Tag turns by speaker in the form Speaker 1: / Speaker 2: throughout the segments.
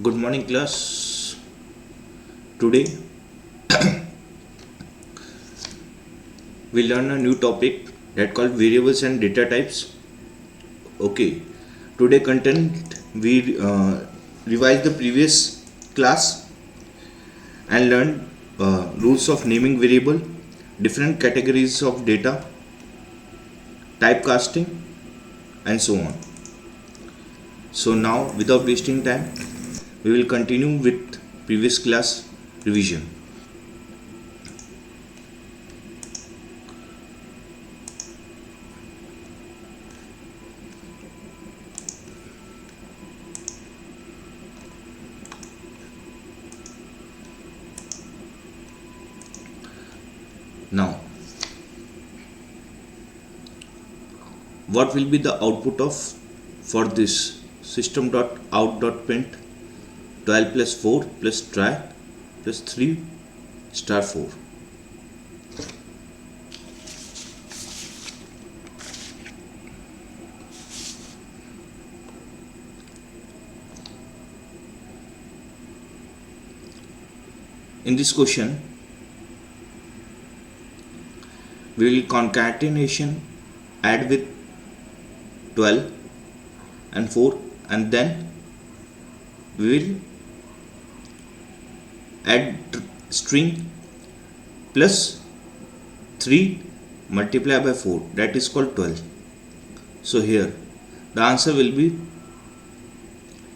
Speaker 1: Good morning, class. Today we learn a new topic that called variables and data types. Okay. Today content we revise the previous class and learn rules of naming variable, different categories of data, typecasting, and so on. So now, without wasting time, we will continue with previous class revision. Now, what will be the output of for this system.out.print 12 plus 4 plus try plus 3 star 4. In this question we will concatenation add with 12 and 4, and then we will add string plus 3 multiply by 4, that is called 12. So here the answer will be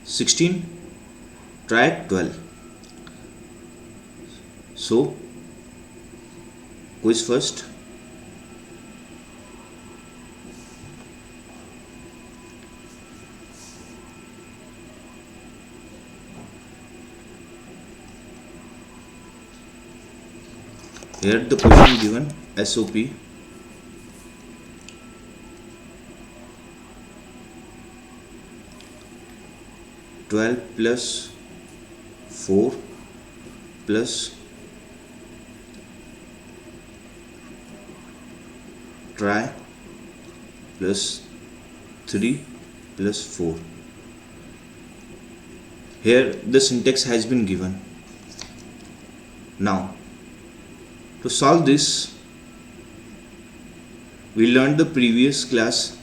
Speaker 1: 16 try 12. So quiz first. Here the question given SOP. Twelve plus 4 plus try plus 3 plus 4. Here the syntax has been given. Now to solve this, we learned the previous class.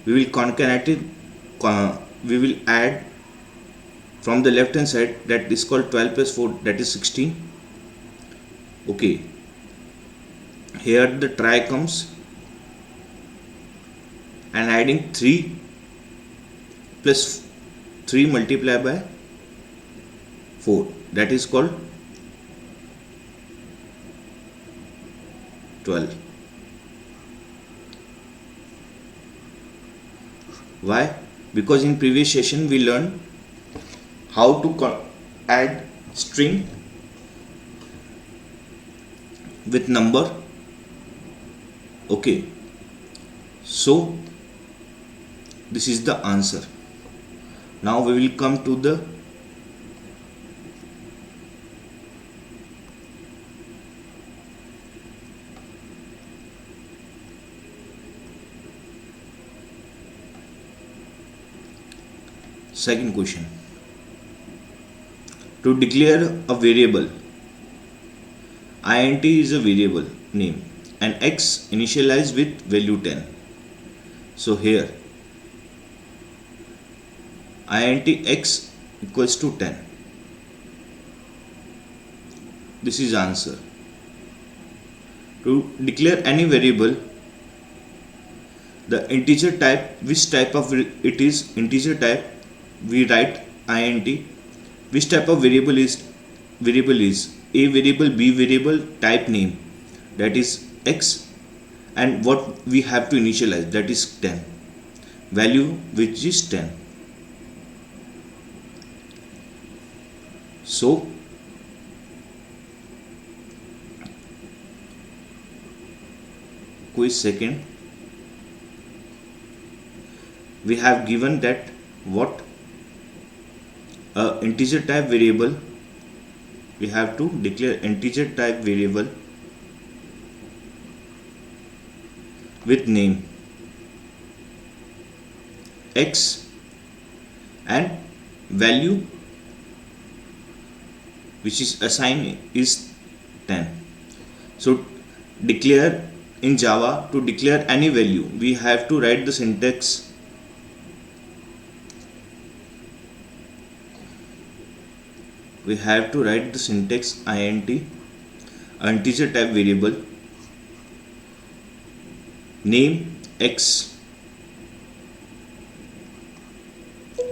Speaker 1: We will concatenate it, we will add from the left hand side, that is called 12 plus 4, that is 16. Okay, here the try comes and adding 3 plus 3 multiplied by 4, that is called 12. Why? Because in previous session we learned how to add string with number. Okay, so this is the answer. Now we will come to the second question. To declare a variable, int is a variable name and x initialized with value 10. So here int x equals to 10. This is answer. To declare any variable, the integer type, which type of it is integer type, we write int. Which type of variable is a variable, b variable, type name, that is x, and what we have to initialize, that is 10, value which is 10. So quiz second, we have given that what integer type variable, we have to declare integer type variable with name x and value which is assigned is 10. So declare in Java, to declare any value, we have to write the syntax int, integer type variable, name x,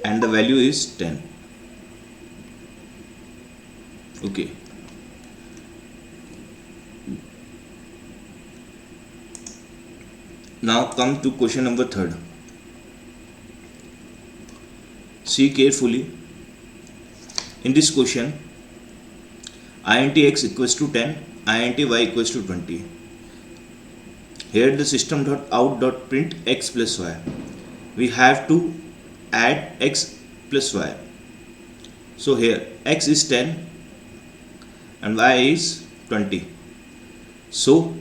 Speaker 1: and the value is 10. Okay. Now come to question number 3. See carefully. In this question, int x equals to 10, int y equals to 20. Here the system.out.print x plus y. We have to add x plus y. So here x is 10 and y is 20. So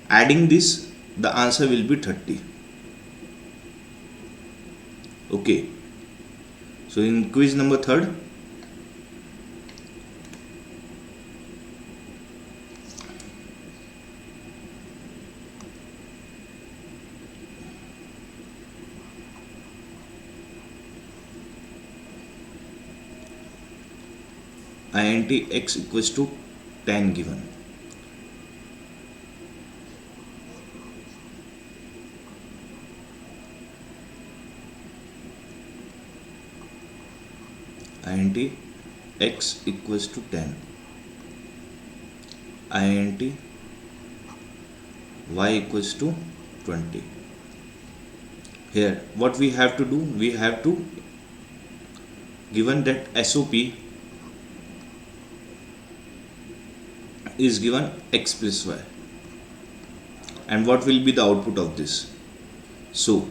Speaker 1: adding this, the answer will be 30. Okay. So in quiz number 3, int x equals to 10 given. Int x equals to 10, int y equals to 20. Here what we have to do, we have to given that SOP is given x plus y, and what will be the output of this. So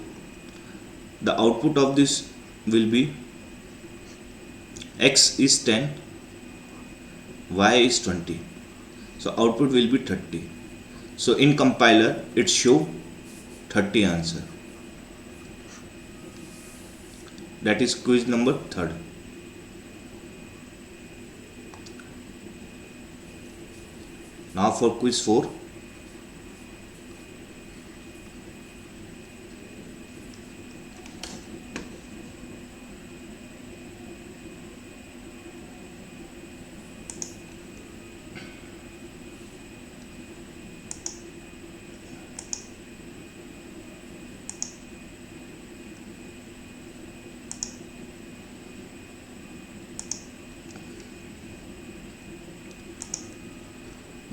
Speaker 1: the output of this will be x is 10, y is 20. So output will be 30. So in compiler it show 30 answer. That is quiz number 3. Now for quiz 4.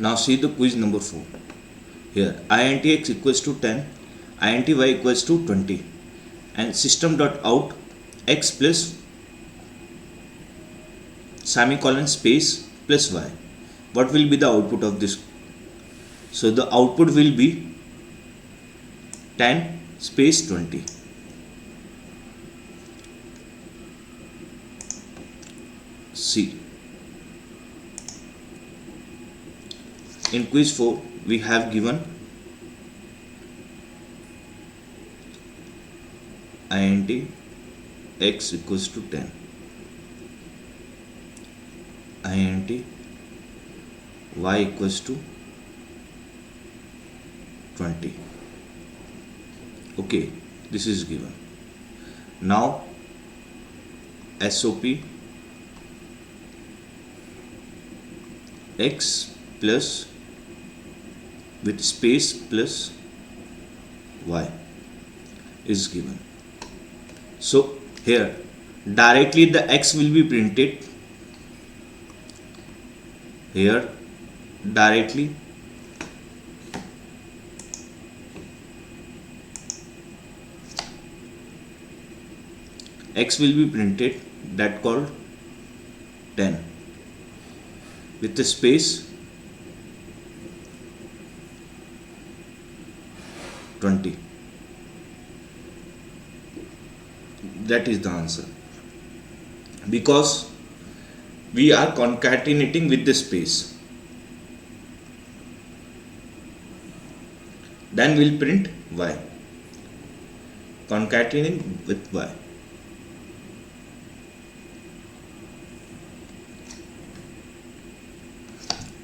Speaker 1: Now see the quiz number 4. Here int x equals to 10, int y equals to 20, and system.out x plus semicolon space plus y. What will be the output of this? So the output will be 10 space 20. See. In quiz 4 we have given int x equals to 10, int y equals to 20. Okay, this is given. Now SOP x plus with space plus y is given. So here directly the x will be printed. Here directly x will be printed, that called 10 with the space 20. That is the answer, because we are concatenating with the space. Then we'll print y, concatenating with y.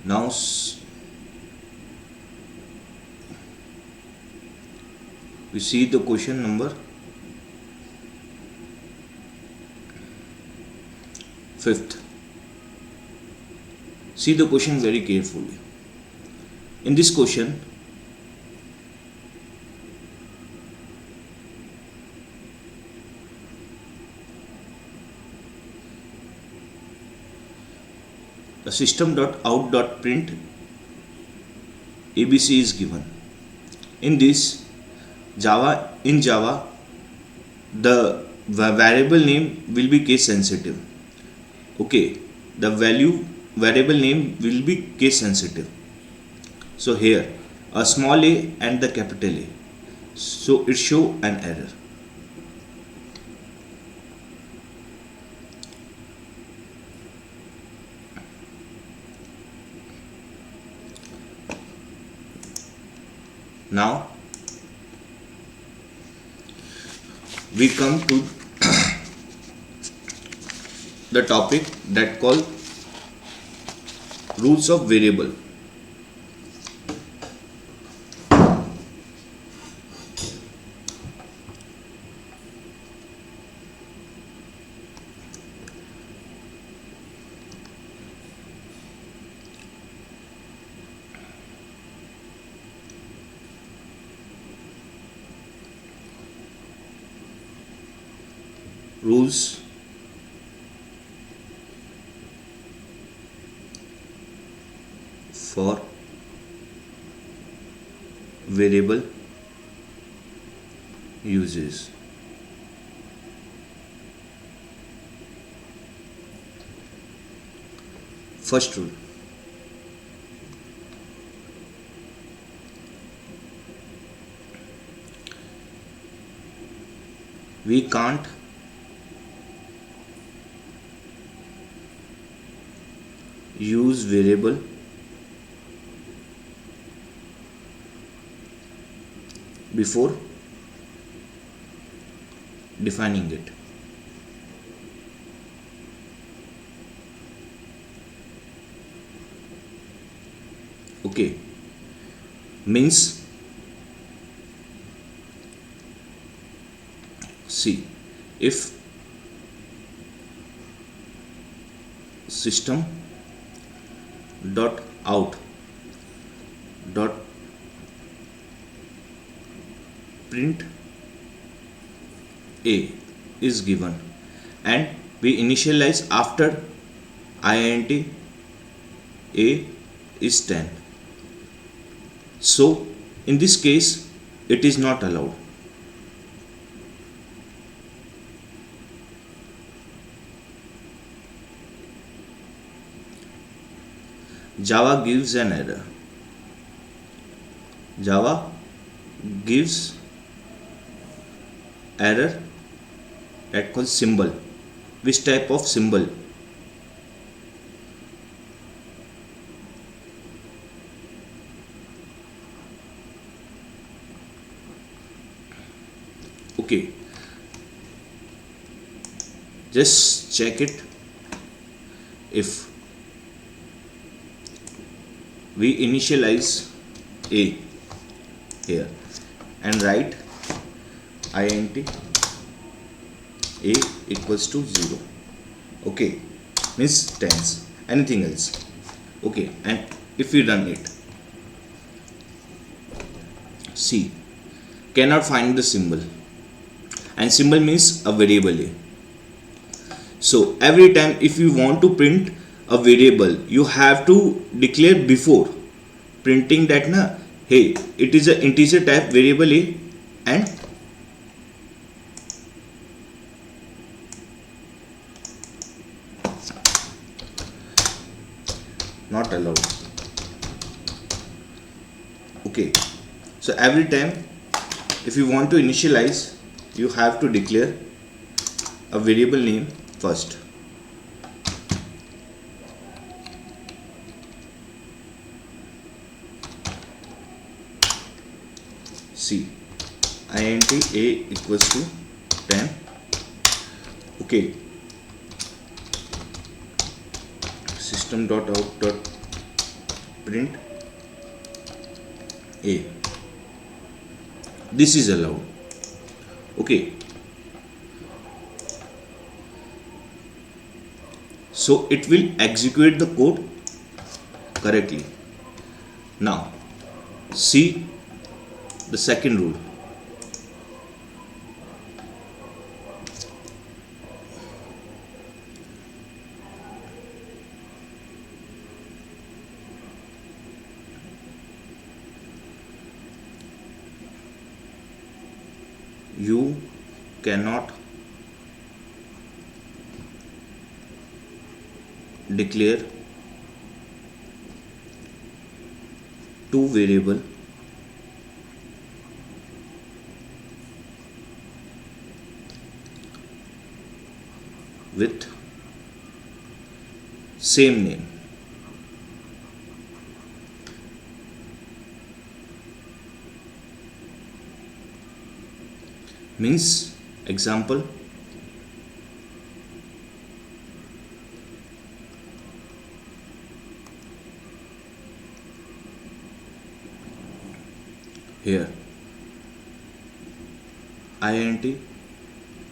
Speaker 1: Now we see the question number 5th. See the question very carefully. In this question, the system.out.print ABC is given. In Java, the variable name will be case sensitive. Okay, the variable name will be case sensitive. So here a small a and the capital A. So it show an error. Now we come to the topic that called rules of variable. Rules for variable uses. First rule: we can't use variable before defining it. Okay, means see, if system dot out dot print a is given and we initialize after int a is 10, so in this case it is not allowed. Java gives an error. Java gives error that calls symbol. Which type of symbol? Okay, just check it. If we initialize a here and write int a equals to 0, okay, means tens, anything else, okay, and if we run it, see, cannot find the symbol, and symbol means a variable a. So every time if you want to print a variable, you have to declare before printing that hey, it is an integer type variable a and not allowed. Okay, so every time if you want to initialize, you have to declare a variable name first. See, int a equals to 10, okay, system.out.print print A. This is allowed. Okay. So it will execute the code correctly. Now see the second rule. You cannot declare two variable with same name. Means, example, here int a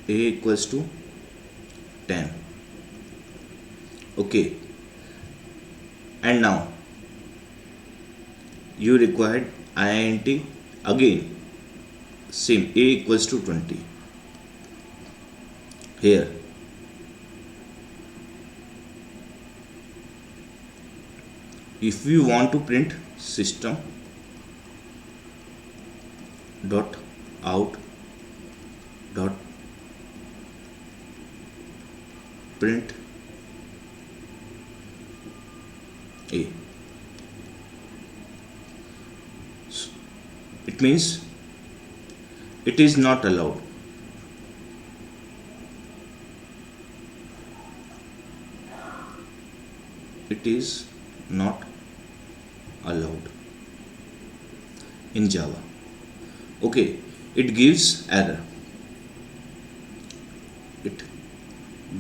Speaker 1: equals to 10. Okay, and now you required int again same a equals to 20. Here if we want to print system dot out dot print A, it means it is not allowed. It is not allowed in Java. Okay, it gives error. It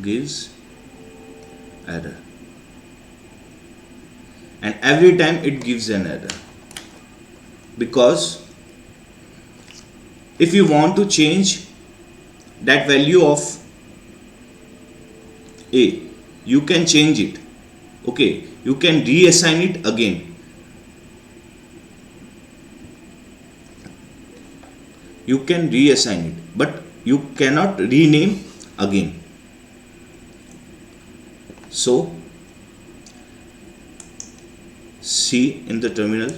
Speaker 1: gives error. And every time it gives an error. Because if you want to change that value of A, you can change it. Okay, you can reassign it again. You can reassign it, but you cannot rename again. So see in the terminal,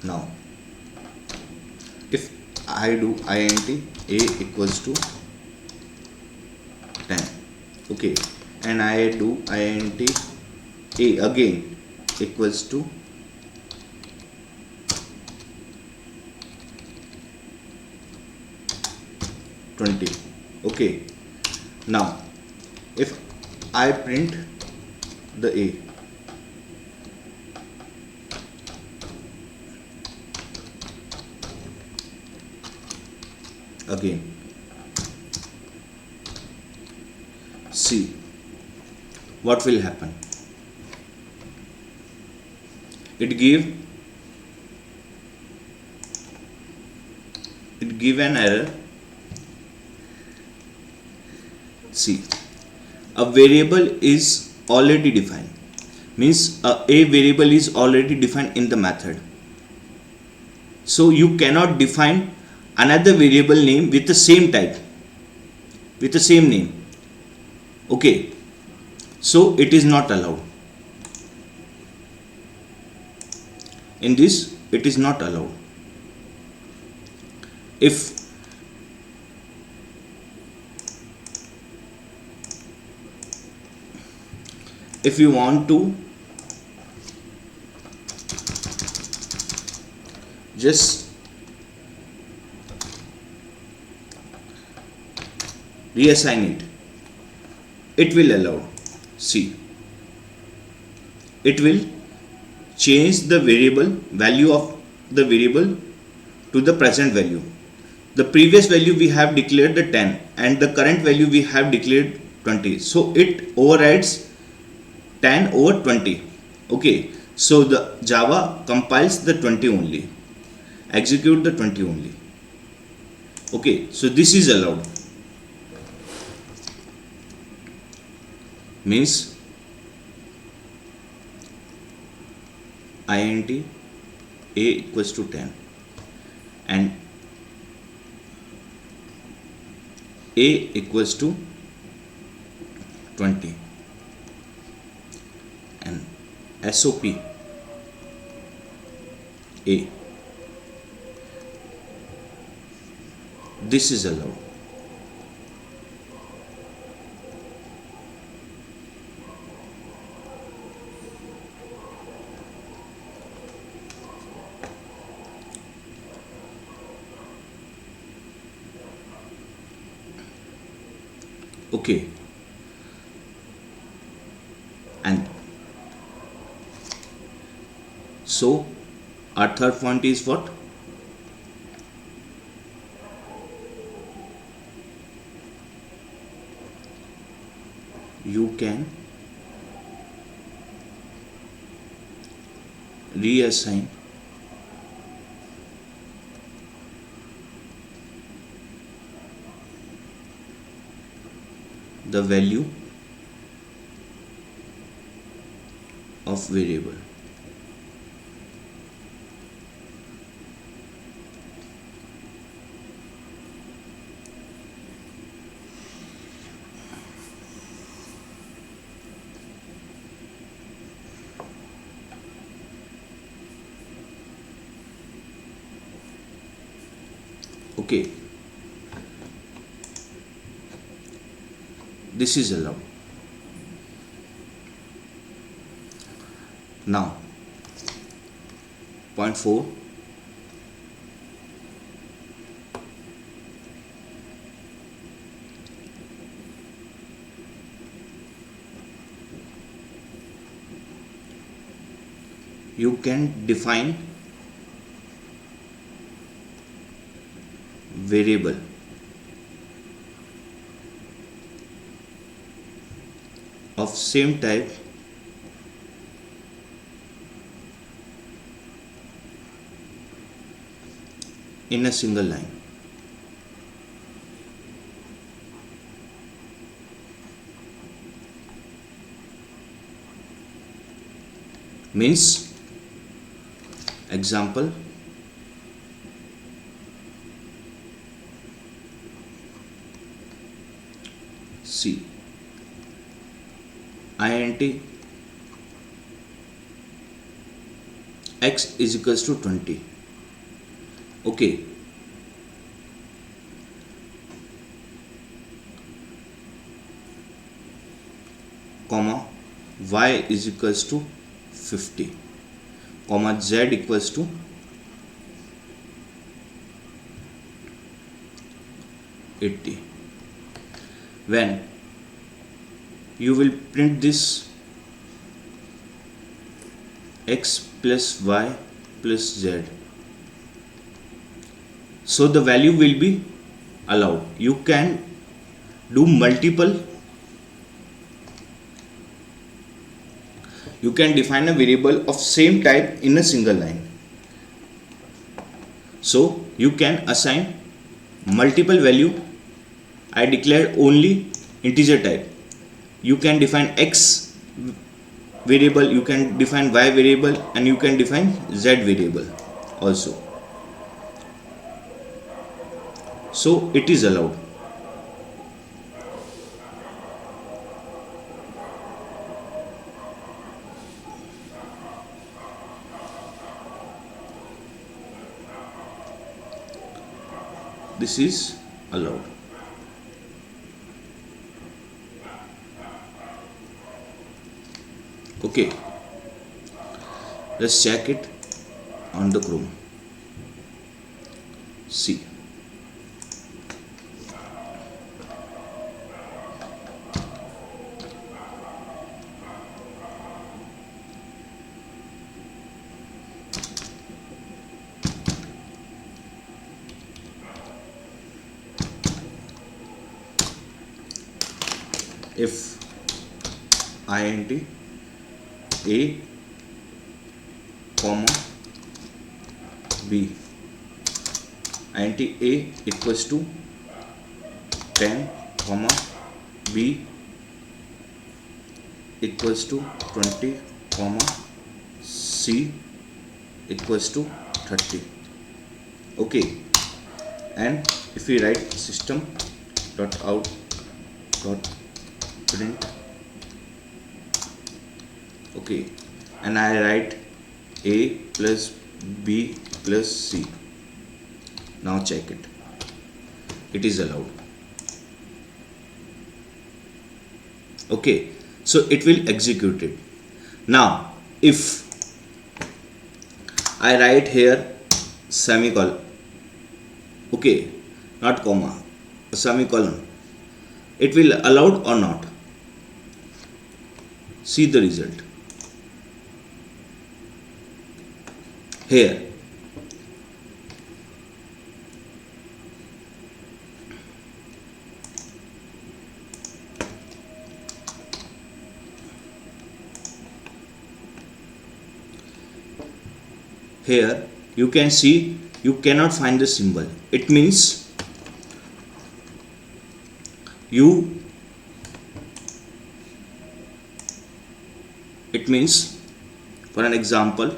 Speaker 1: now if I do int a equals to 10, okay, and I do int a again equals to 20, okay. Now if I print the A, again, see what will happen. It give an error. See, a variable is already defined, means a variable is already defined in the method, so you cannot define another variable name with the same type, with the same name. Okay, so it is not allowed. In this, it is not allowed. If you want to just reassign it, it will allow. See, it will change the variable value of the variable to the present value. The previous value we have declared the 10 and the current value we have declared 20, so it overrides 10 over 20. Okay, so the Java compiles the 20 only, execute the 20 only. Okay, so this is allowed, means int a equals to 10 and a equals to 20 and SOP a, this is allowed. Okay, and so our third point is what? You can reassign the value of variable. Okay, this is allowed. Now, point 4, you can define variable of same type in a single line. Means, example, see, int x is equals to 20. Okay, comma y is equals to 50, comma z equals to 80. When you will print this x plus y plus z, so the value will be allowed. You can do multiple, you can define a variable of same type in a single line. So you can assign multiple value. I declared only integer type. You can define x variable, you can define y variable, and you can define z variable also. So it is allowed. This is allowed. Okay, let's check it on the Chrome. See, if int a comma b, int a equals to 10 comma b equals to 20 comma c equals to 30. Okay, and if we write system dot out dot print, okay, and I write a plus b plus c, now check it, it is allowed. Okay, so it will execute it. Now if I write here semicolon, okay, not comma, a semicolon, it will allowed or not? See the result here. Here you can see you cannot find the symbol. It means for an example,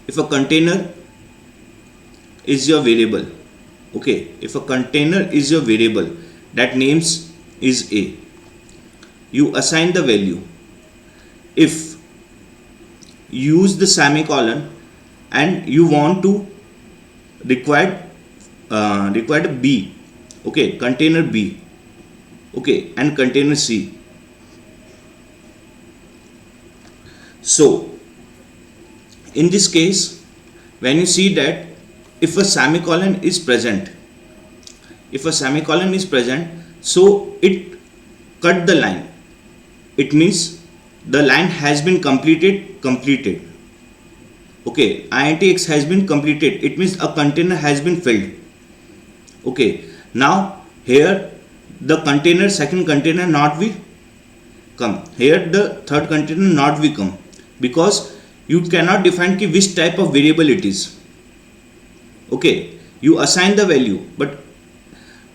Speaker 1: if a container is your variable, okay, if a container is your variable that names is a, you assign the value. If use the semicolon and you want to required b, okay, container b, okay, and container c. So in this case, when you see that if a semicolon is present, so it cut the line. It means the line has been completed. Okay, intx has been completed. It means a container has been filled. Okay, now here the container, second container not will come. Here the third container not will come, because you cannot define ki which type of variable it is. Okay, you assign the value, but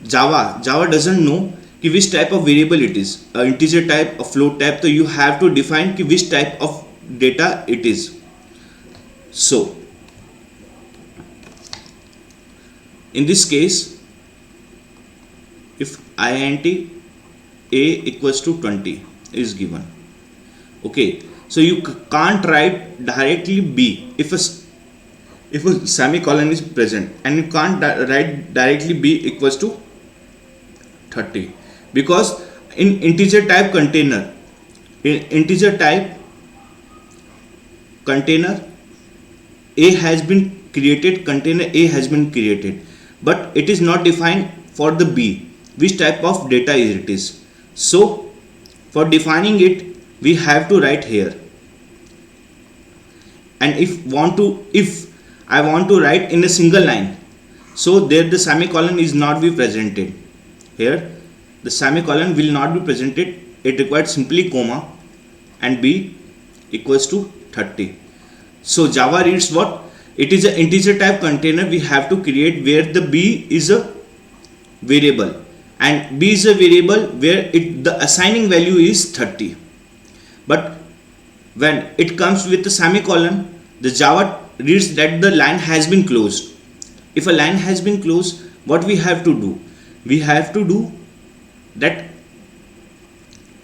Speaker 1: Java doesn't know कि which type of variable it is, a integer type, a float type, so you have to define कि which type of data it is. So in this case, if int a equals to 20 is given, okay, so you can't write directly b if a semicolon is present, and you can't write directly b equals to 30, because in integer type container, a has been created, container a has been created, but it is not defined for the b which type of data it is. So for defining it, we have to write here. And if I want to write in a single line, so there the semicolon is not be presented. Here the semicolon will not be presented. It requires simply comma and b equals to 30. So Java reads what? It is an integer type container we have to create, where the b is a variable, and b is a variable where the assigning value is 30. But when it comes with the semicolon, the Java reads that the line has been closed. If a line has been closed, what we have to do? We have to do that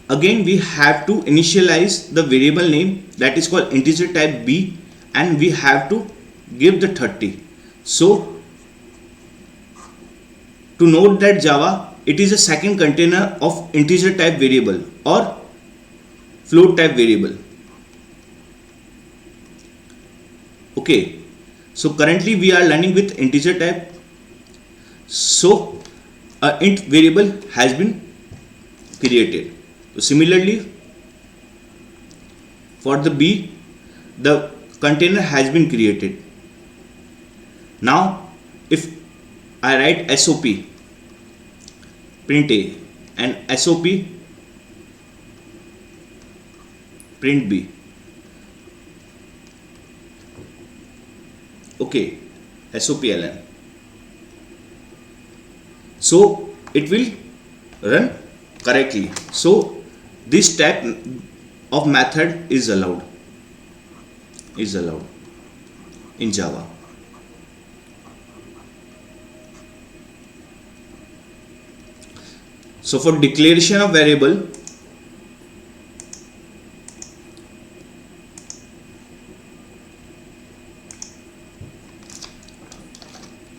Speaker 1: again. We have to initialize the variable name that is called integer type b, and we have to give the 30. So to note that Java, it is a second container of integer type variable or float type variable. Okay, so currently we are learning with integer type. So a int variable has been created. So similarly for the b, the container has been created. Now if I write SOP, print A, and SOP print B. Okay, SOPLN. So it will run correctly. So this type of method is allowed in Java. So for declaration of variable,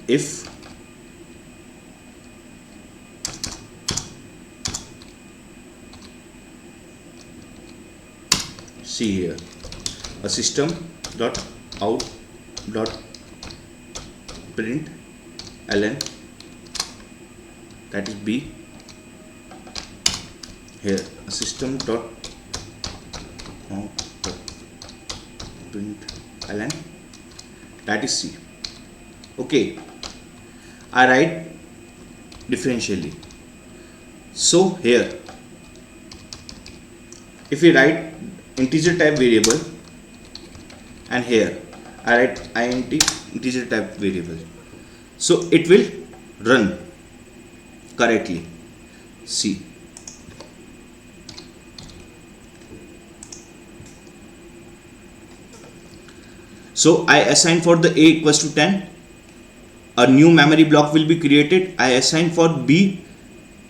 Speaker 1: if see here, a system dot out dot print ln, that is B. Here a system dot out dot print ln, that is C. Okay, I write differentially. So here, if we write integer type variable, and here I write int integer type variable, so it will run correctly. See, so I assign for the A equals to 10, a new memory block will be created. I assign for B,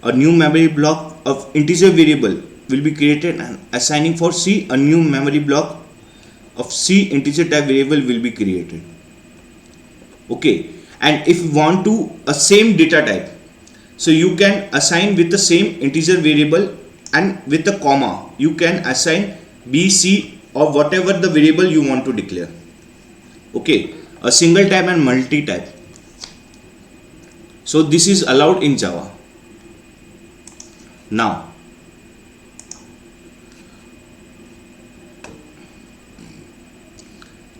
Speaker 1: a new memory block of integer variable will be created, and assigning for C, a new memory block of C integer type variable will be created. Okay, and if you want to a same data type, so you can assign with the same integer variable, and with a comma you can assign B, C, or whatever the variable you want to declare. Okay, a single type and multi type. So this is allowed in Java. Now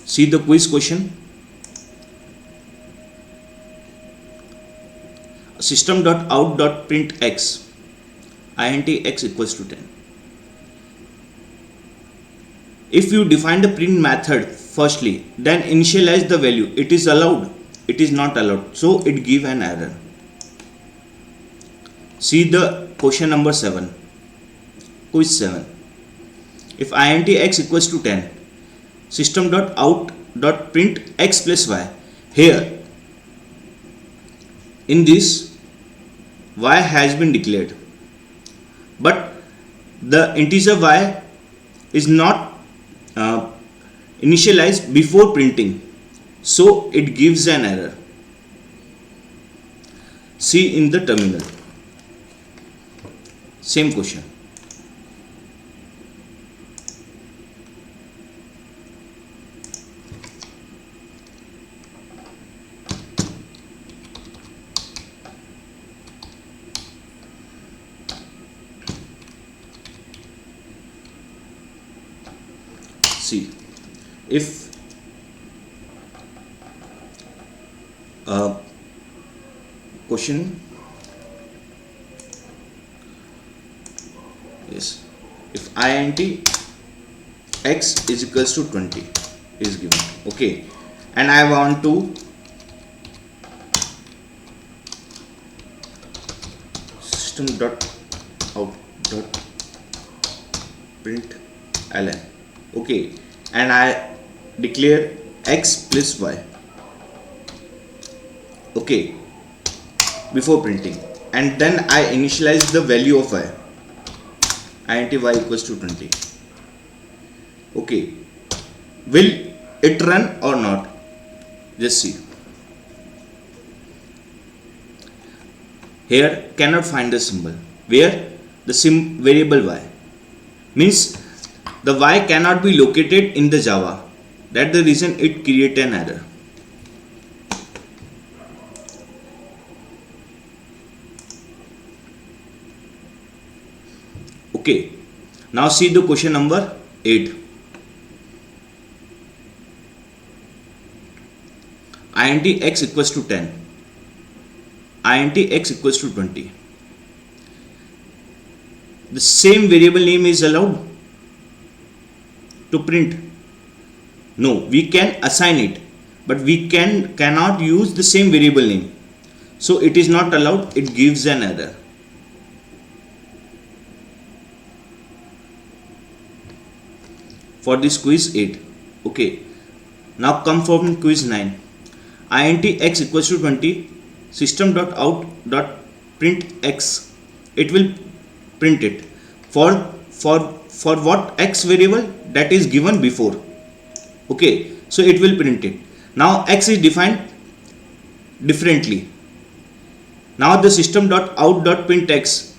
Speaker 1: see the quiz question. System.out.print x, int x equals to 10. If you define the print method firstly, then initialize the value, it is allowed, it is not allowed, so it give an error. See the question number 7, quiz 7. If int x equals to 10, system.out.print x plus y. Here in this, y has been declared, but the integer y is not initialized before printing, so it gives an error. See in the terminal, same question. See, if question, yes, if int x is equals to 20 is given, okay, and I want to system dot out dot print ln, okay, and I declare x plus y, okay, before printing, and then I initialize the value of y, int y equals to 20. Okay, will it run or not? Just see. Here cannot find the symbol, where the variable y, means the y cannot be located in the Java. That's the reason it create an error. Okay, now see the question number 8. int x equals to 10, int x equals to 20. the same variable name is allowed to print? No, we can assign it, but we cannot use the same variable name. So it is not allowed, it gives an error. For this quiz 8. Okay. Now come from quiz 9. int x equals to 20 system.out.print x. It will print it for what x variable that is given before. Okay, so it will print it. Now x is defined differently. Now the system.out.print x,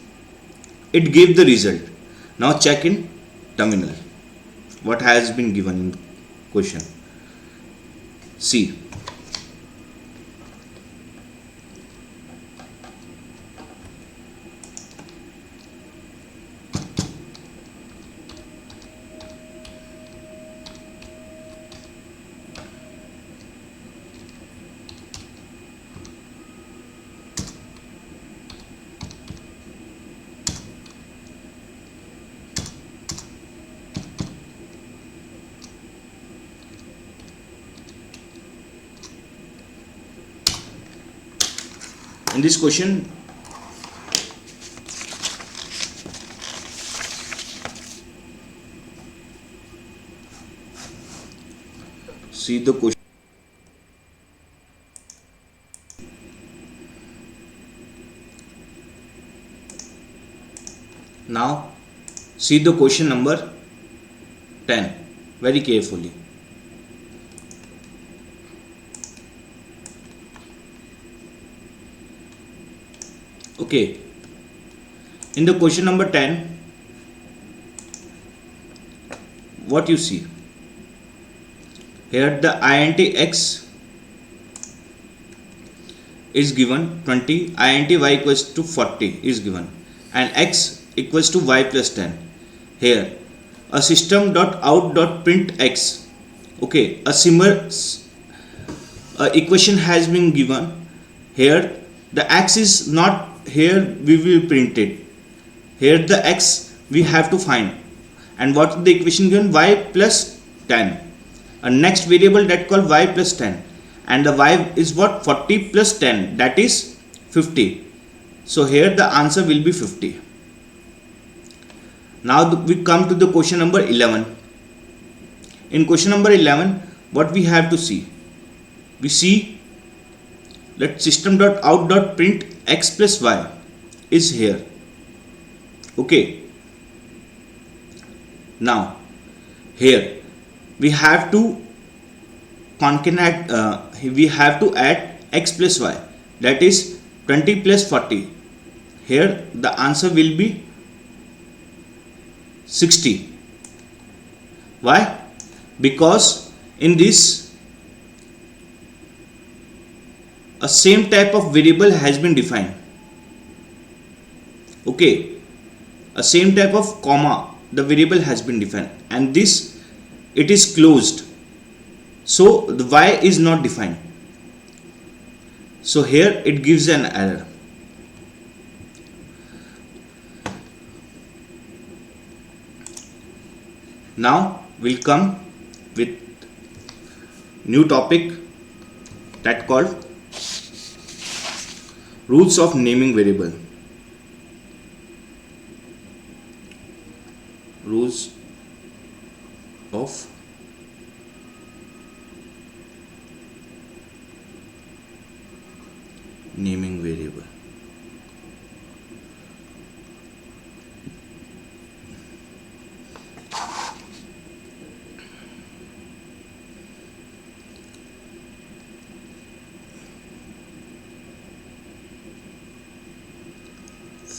Speaker 1: it gave the result. Now check in terminal what has been given in question. See, in this question, see the question. Now see the question number 10 very carefully. Okay, in the question number 10, what you see here, the int x is given 20, int y equals to 40 is given, and x equals to y plus 10. Here a system.out.print x. Okay, a similar equation has been given. Here the x is not here, we will print it. Here the x we have to find, and what is the equation given? Y plus 10. A next variable that called y plus 10, and the y is what? 40 plus 10, that is 50. So here the answer will be 50. Now we come to the question number 11. In question number 11, what we have to see? We see that system.out.print x plus y is here. Okay. Now here we have to concatenate, we have to add x plus y, that is 20 plus 40. Here the answer will be 60. Why? Because in this a same type of variable has been defined. Okay, a same type of comma, the variable has been defined, and this, it is closed, so the y is not defined. So here it gives an error. Now we'll come with new topic that called rules of naming variable. Rules of naming variable.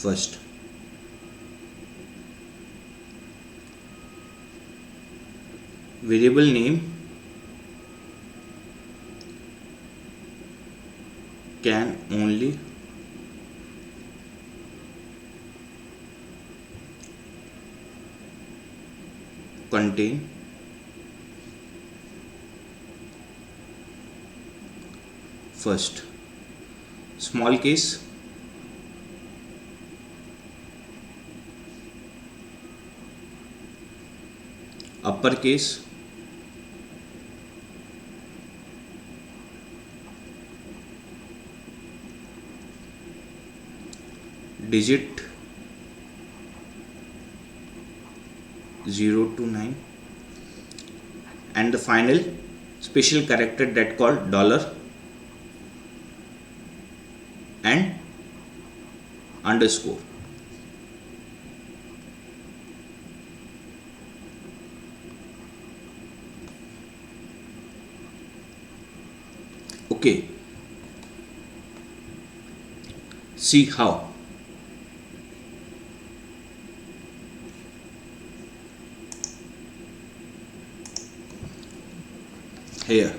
Speaker 1: First, variable name can only contain first small case, uppercase, digit 0 to 9, and the final special character that called dollar and underscore. Okay, see how. Here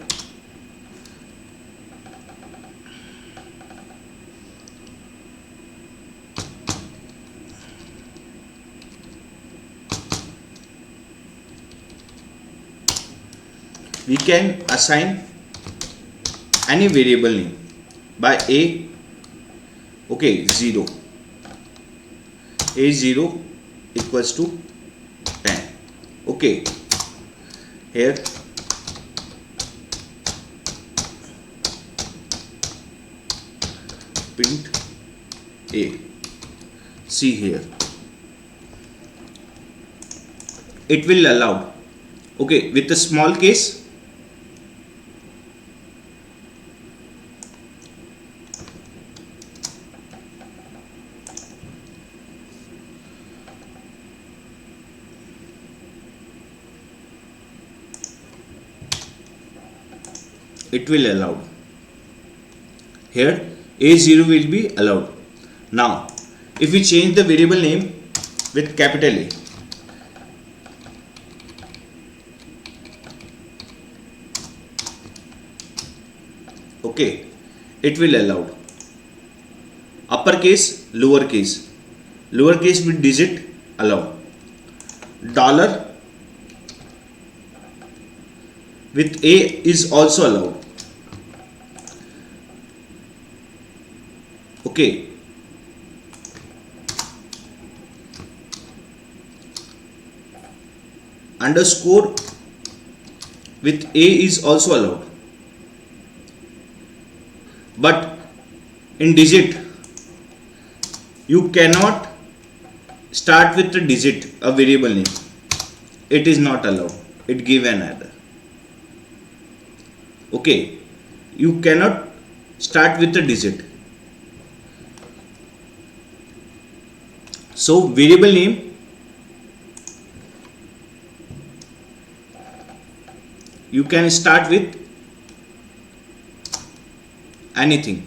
Speaker 1: we can assign any variable name by a. Okay, 0, a0 equals to 10. Okay, here print a. See here, it will allow. Okay, with a small case, it will allow. Here a0 will be allowed. Now if we change the variable name with capital A, okay, it will allow. Uppercase, lowercase with digit allow. Dollar with a is also allowed. Okay, underscore with a is also allowed, but in digit you cannot start with the digit a variable name. It is not allowed, it give an error. Okay, you cannot start with the digit. So variable name you can start with anything.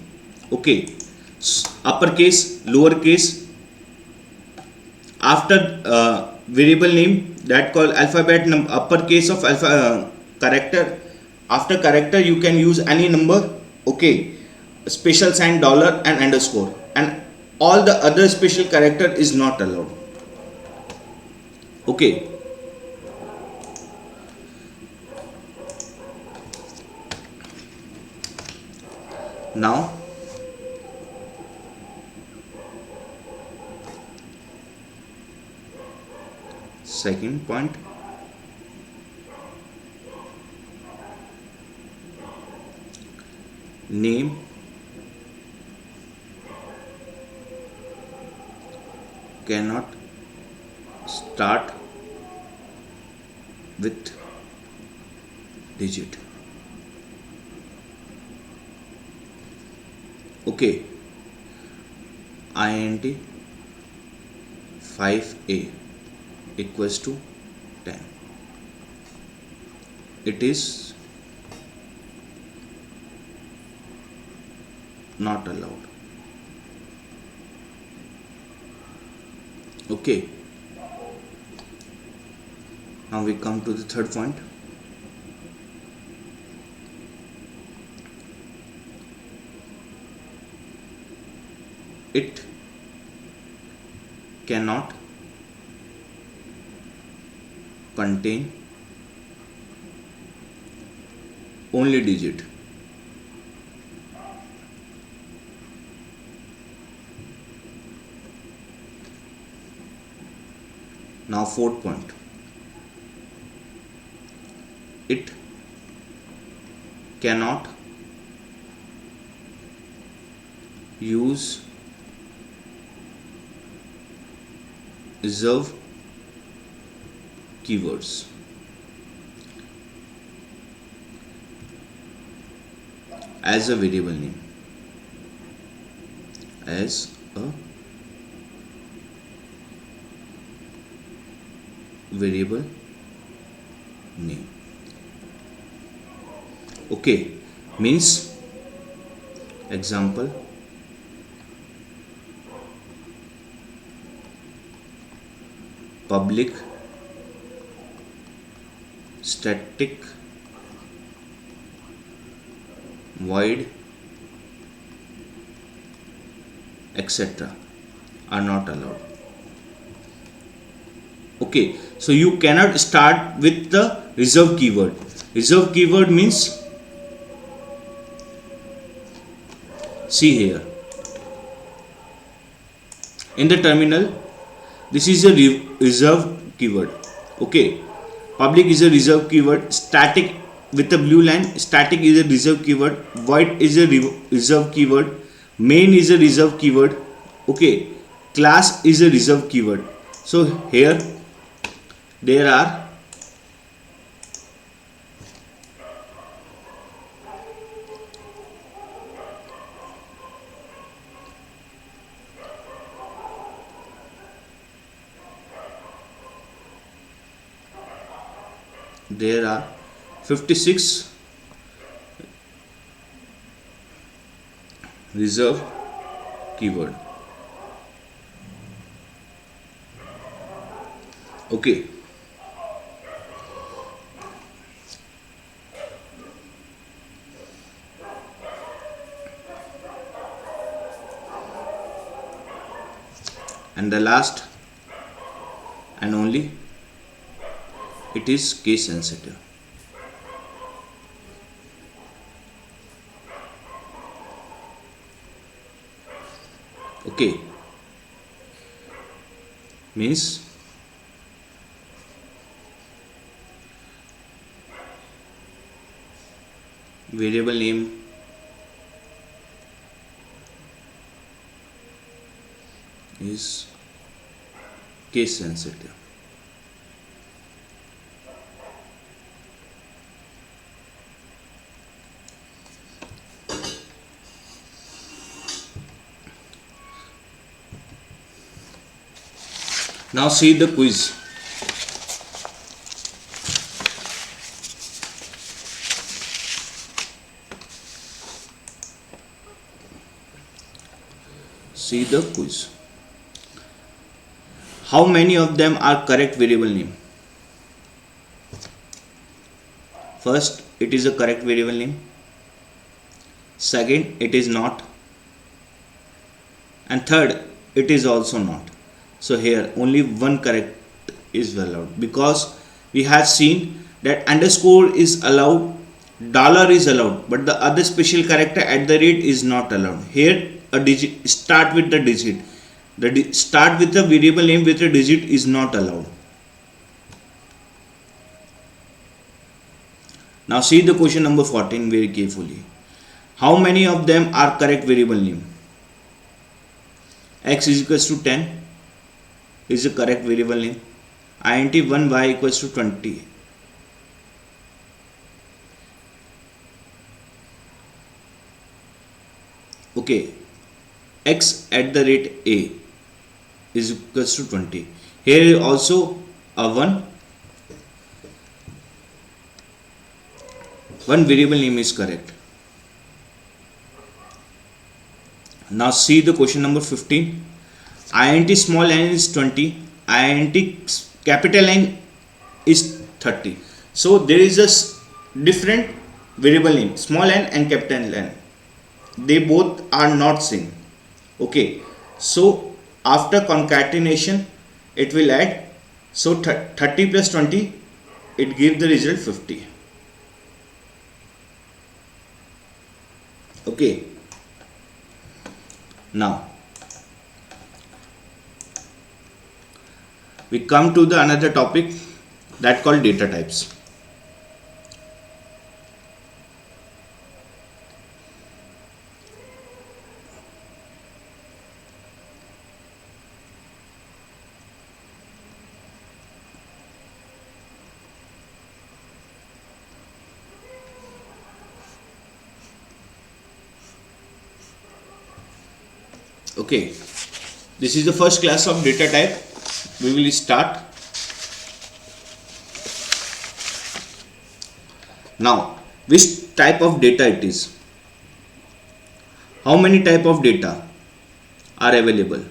Speaker 1: Okay, uppercase, lowercase, after variable name that called alphabet uppercase of alpha character, after character you can use any number. Okay, special sign dollar and underscore, and all the other special character is not allowed. Okay, now second point, name cannot start with digit. Okay, int 5a equals to 10. It is not allowed. Okay, now we come to the third point. It cannot contain only digit. Now fourth point, it cannot use reserve keywords. As a variable name. As a variable name. Okay, means example, public static void etc. are not allowed. Okay, so you cannot start with the reserve keyword. Reserve keyword means, see here in the terminal, this is a reserve keyword. Okay, public is a reserve keyword, static with a blue line, static is a reserve keyword, void is a reserve keyword, main is a reserve keyword. Okay, class is a reserve keyword. So here there are there are 56 reserve keyword. Okay, and the last and only, it is case sensitive. Okay, means variable name is case sensitive. Now see the quiz. See the quiz. How many of them are correct variable name? First, it is a correct variable name. Second, it is not. And third, it is also not. So here only one correct is allowed, because we have seen that underscore is allowed, dollar is allowed, but the other special character at the rate is not allowed. Here a digit, start with the digit. Start with the variable name with a digit is not allowed. Now see the question number 14 very carefully. How many of them are correct variable name? X is equals to 10 is a correct variable name. Int 1y equals to 20. Okay, x at the rate a is equals to 20. Here also a one variable name is correct. Now see the question number 15. Int small n is 20, int capital N is 30. So there is a different variable name, small n and capital N. They both are not same. Okay, so after concatenation it will add. So 30 plus 20, it gives the result 50. Okay, now we come to the another topic that called data types. Okay, this is the first class of data type. We will start now. Which type of data it is? How many type of data are available?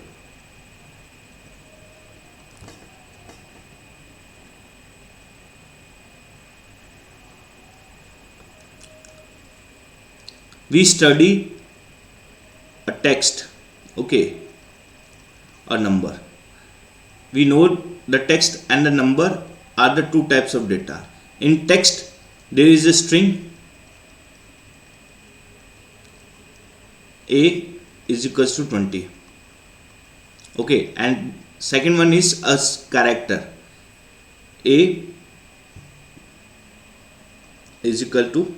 Speaker 1: We study a text, okay, a number. We know the text and the number are the two types of data. In text, there is a string a is equals to 20, okay, and second one is a character a is equal to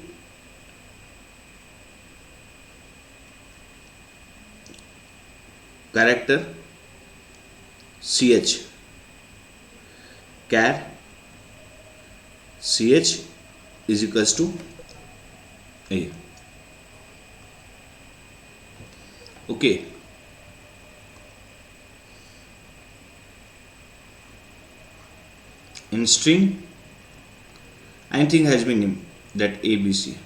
Speaker 1: character ch, char ch is equals to a, okay. In string, anything has been named, that ABC,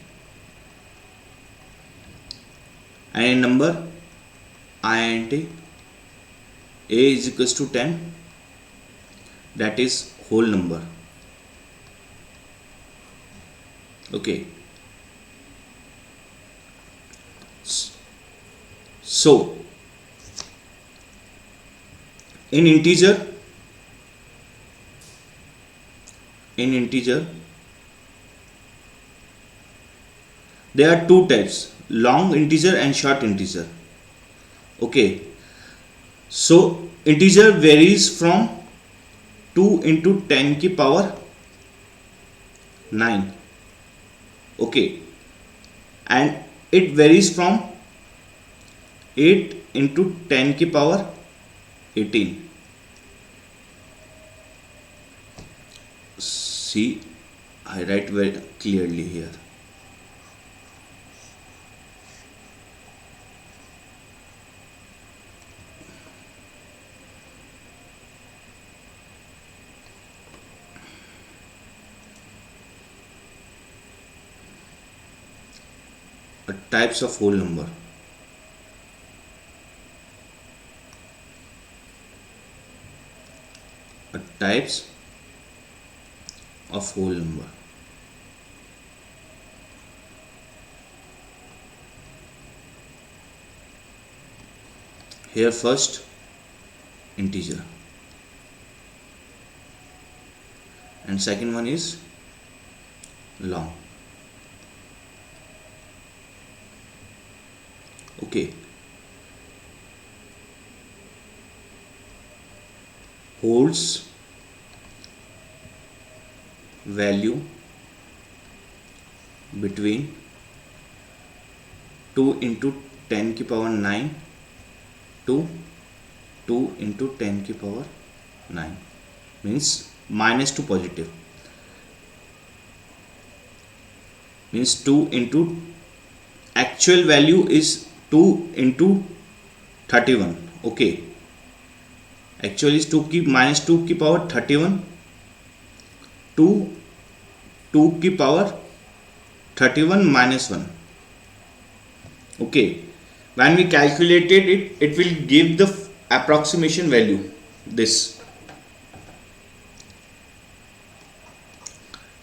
Speaker 1: and in number int a is equals to 10, that is whole number, okay. So in integer there are two types, long integer and short integer, okay. So integer varies from 2 into 10 की power 9, okay, and it varies from 8 into 10 की power 18. See, I write very clearly here. Types of whole number. Types of whole number. Here first integer, and second one is long, okay. Holds value between 2 into 10 की power 9 to 2 into 10 की power 9, means minus to positive, means 2 into actual value is 2 into 31, okay. Actually is 2 की minus 2 की power 31 to 2 की power 31 minus 1, okay. When we calculated it, it will give the approximation value, this.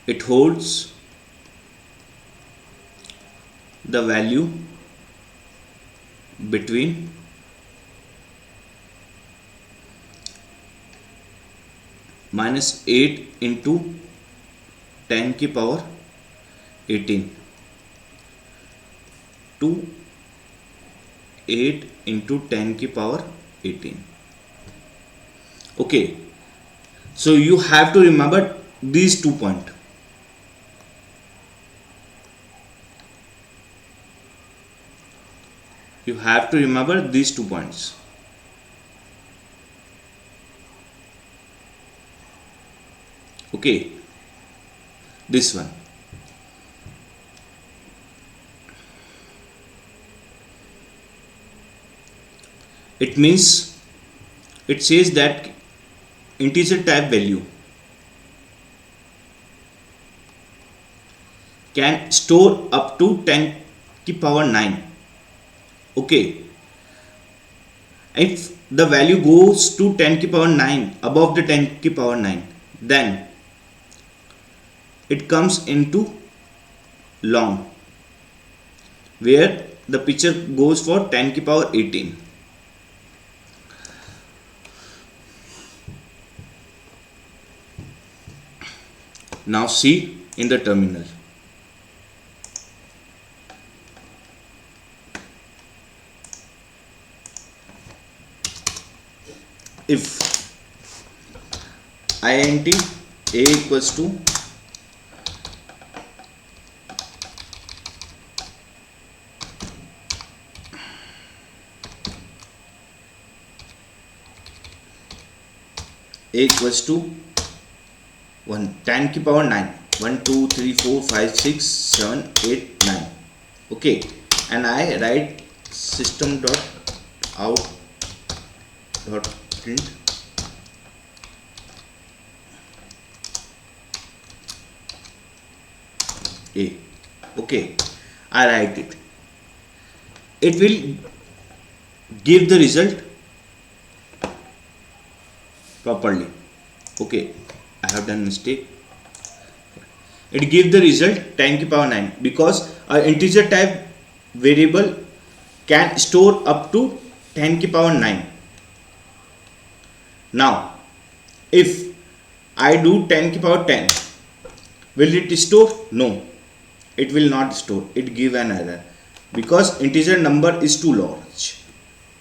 Speaker 1: It holds the value between minus 8 into 10 की power 18 to 8 into 10 की power 18, okay. So you have to remember these 2 points. You have to remember these 2 points. Okay, this one. It means it says that integer type value can store up to 10 की power 9. Okay, if the value goes to 10 की power 9, above the 10 की power 9, then it comes into long, where the picture goes for 10 की power 18. Now see in the terminal. If int a equals to a equals to 1 10 की power 9, 1 2 3 4 5 6 7 8 9. Okay, and I write system dot out dot print a. Okay, I write it. It will give the result properly. Okay, I have done mistake. It gives the result 10 की power 9 because a integer type variable can store up to 10 की power 9. Now if I do 10 की power 10, will it store? No, it will not store. It give an error because integer number is too large.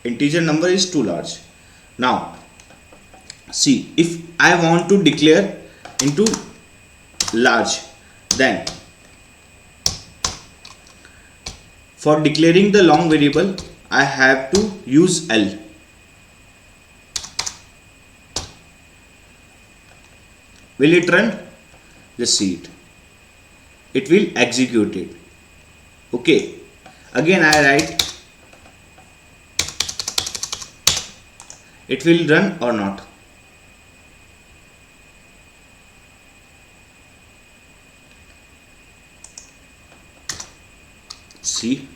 Speaker 1: Integer number is too large. Now see, if I want to declare into large, then for declaring the long variable I have to use L. Will it run? Just see it. It will execute it. Okay, again I write it will run or not. See,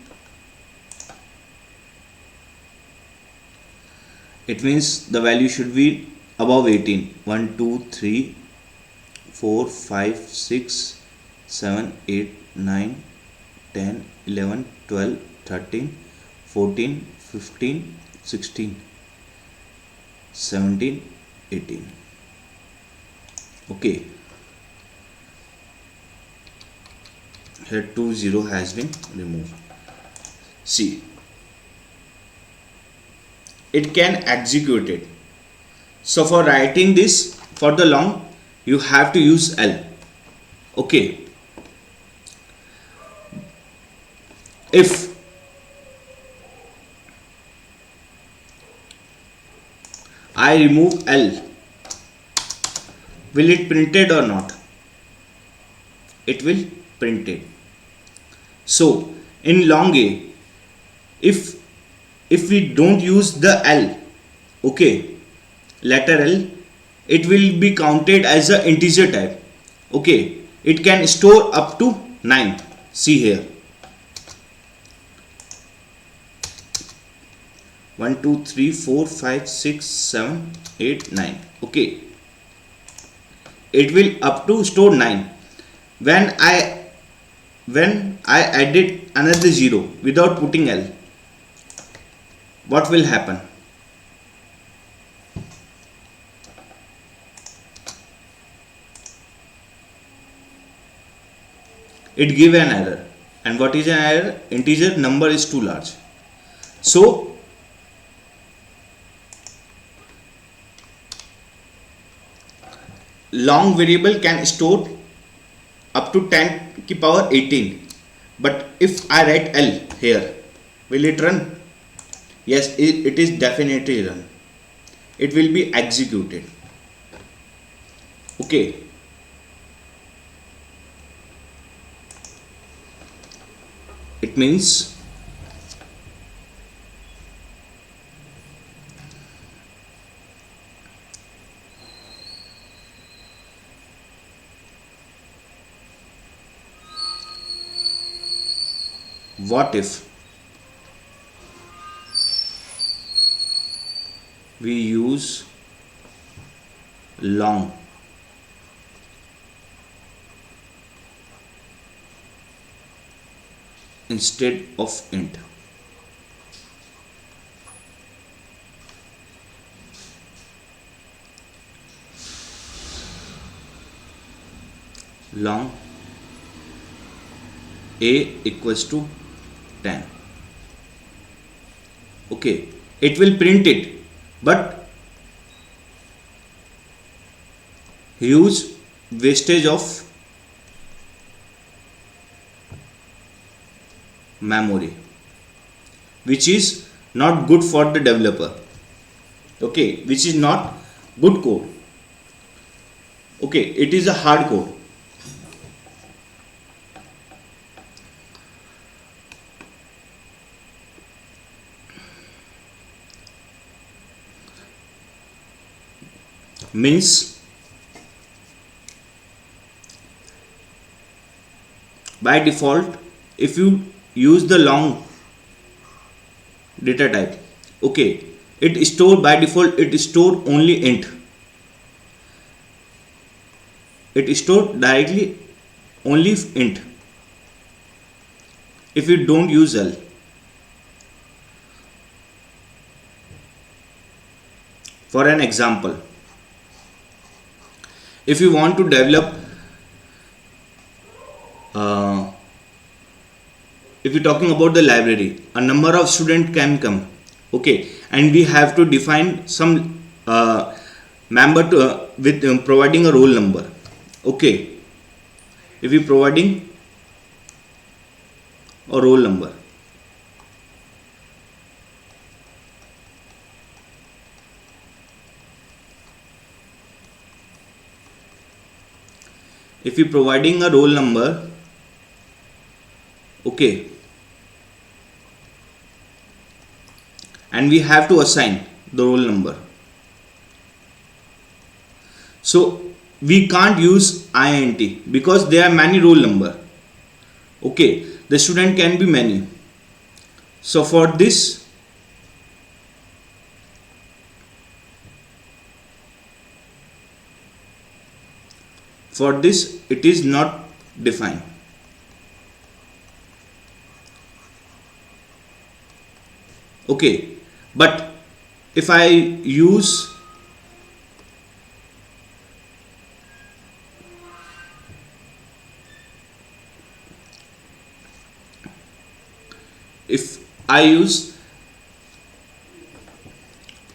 Speaker 1: it means the value should be above 18. 1 2 3 4 5 6 7 8 9 10 11 12 13 14 15 16 17 18. Okay, here 20 has been removed. See, it can execute it. So for writing this for the long, you have to use L. Okay, if I remove L, will it print it or not? It will print it. So in long A, if we don't use the L, okay, letter L, it will be counted as a integer type. Okay, it can store up to 9. See here, 1 2 3 4 5 6 7 8 9. Okay, it will up to store 9. When I added another 0 without putting L, what will happen? It give an error. And what is an error? Integer number is too large. So long variable can store up to 10 की power 18. But if I write L here, will it run? Yes, it is definitely run. It will be executed. Okay, it means What if we use long instead of int? Long a equals to 10. Okay, it will print it, but huge wastage of memory, which is not good for the developer. Okay, which is not good code. Okay, it is a hard code. Means by default, if you use the long data type, okay, it store by default, it store only int. It store directly only int if you don't use L. For an example, if you want to develop if you're talking about the library, a number of students can come, okay, and we have to define some member to with providing a roll number. Okay, if we providing a roll number, if we providing a roll number, okay, and we have to assign the roll number, so we can't use int because there are many roll number. Okay, the student can be many. So for this, it is not defined. Okay, but if I use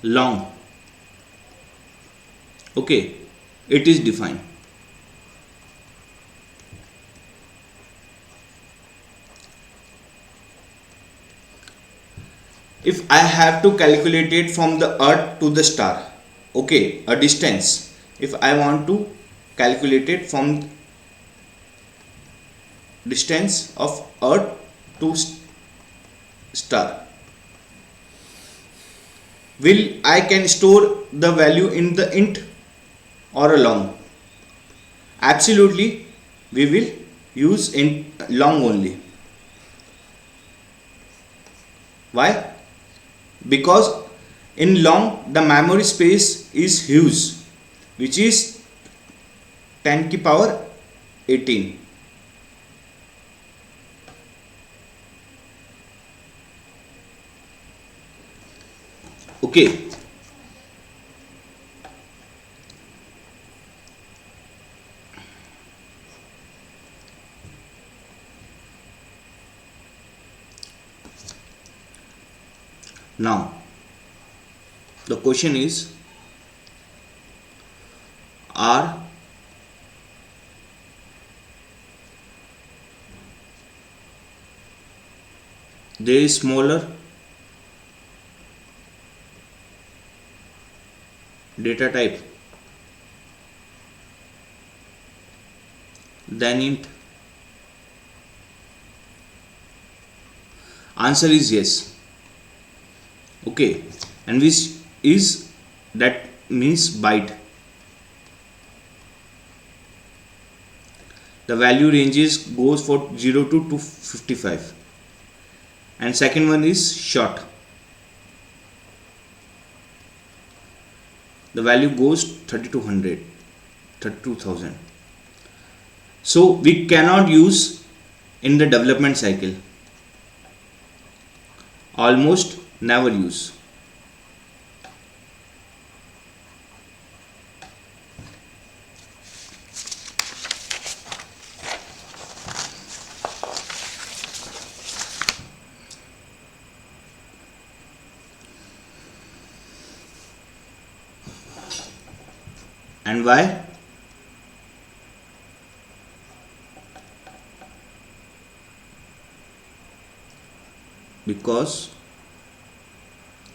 Speaker 1: long, okay, it is defined. If I have to calculate it from the earth to the star, okay, a distance, if I want to calculate it from distance of earth to star, will I can store the value in the int or a long? Absolutely, we will use int long only. Why? Because in long the memory space is huge, which is 10 की power 18. Okay, now the question is, are there smaller data type than int? Answer is yes. Okay, and which is that means byte. The value ranges goes for 0 to 255. and second one is short. The value goes 3200, 32,000. So we cannot use in the development cycle, almost never use. And why? Because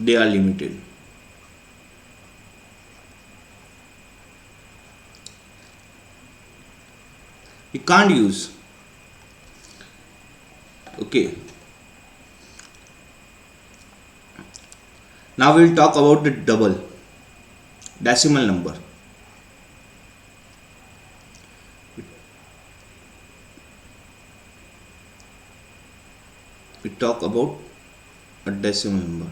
Speaker 1: they are limited. You can't use. Okay. Now we'll talk about the double decimal number. We talk about a decimal number.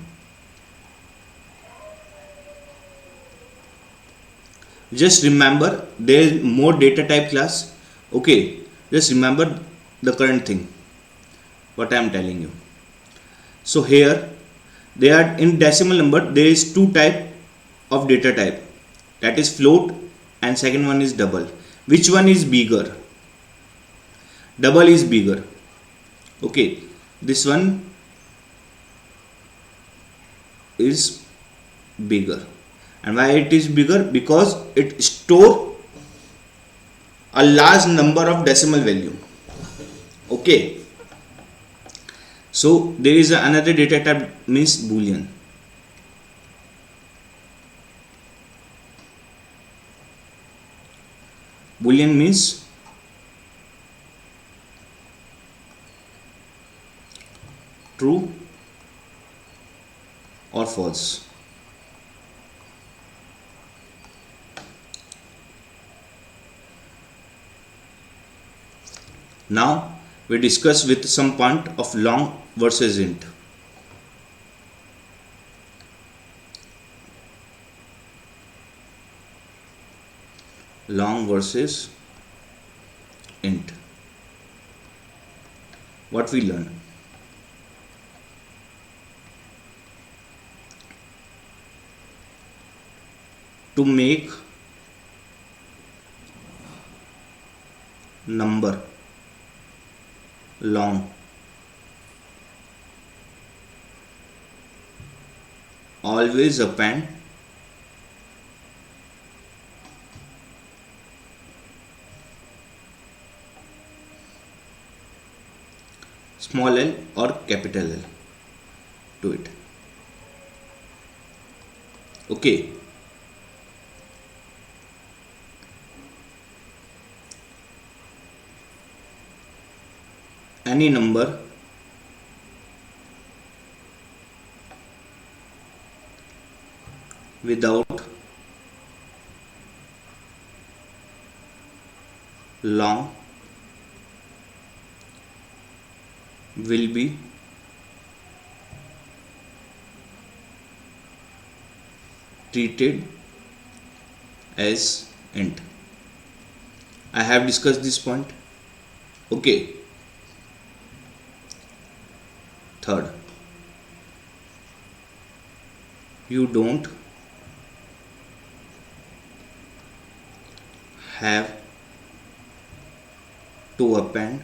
Speaker 1: Just remember there is more data type class. Okay, just remember the current thing what I am telling you. So here they are in decimal number, there is two type of data type, that is float and second one is double. Which one is bigger? Double is bigger. Okay, this one is bigger. And why it is bigger? Because it store a large number of decimal value. Okay, so there is another data type means boolean. Boolean means true or false. Now we discuss with some point of long versus int. Long versus int. What we learn? To make number long, always append small l or capital L to it. Okay. Any number without long will be treated as int. I have discussed this point. Okay. Third, you don't have to append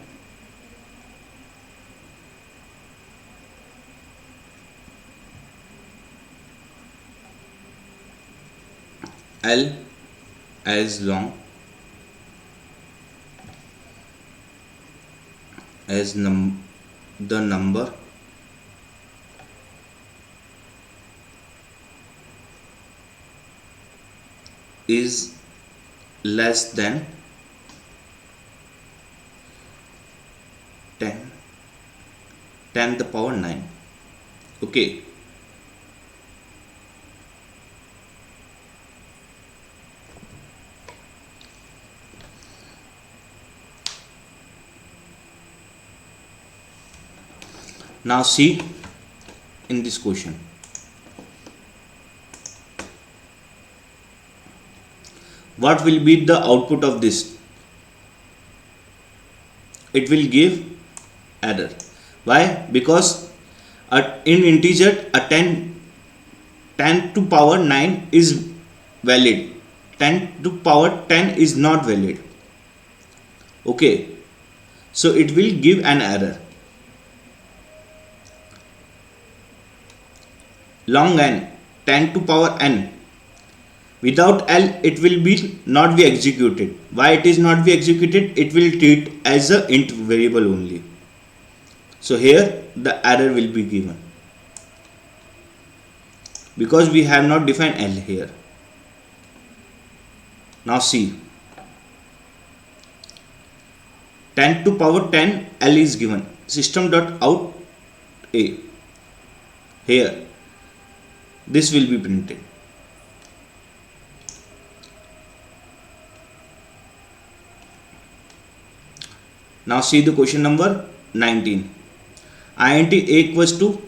Speaker 1: L as long as the number is less than 10 10 the power 9. Okay, Now see in this question. What will be the output of this? It will give error. Why? Because in integer a 10 to power 9 is valid. 10 to power 10 is not valid. Okay. So it will give an error. Long n, 10 to power n. Without L, it will be not be executed. Why it is not be executed? It will treat as a int variable only. So here the error will be given because we have not defined L here. Now see, 10 to power 10 L is given. System.out A. Here this will be printed. Now see the question number 19. int a equals to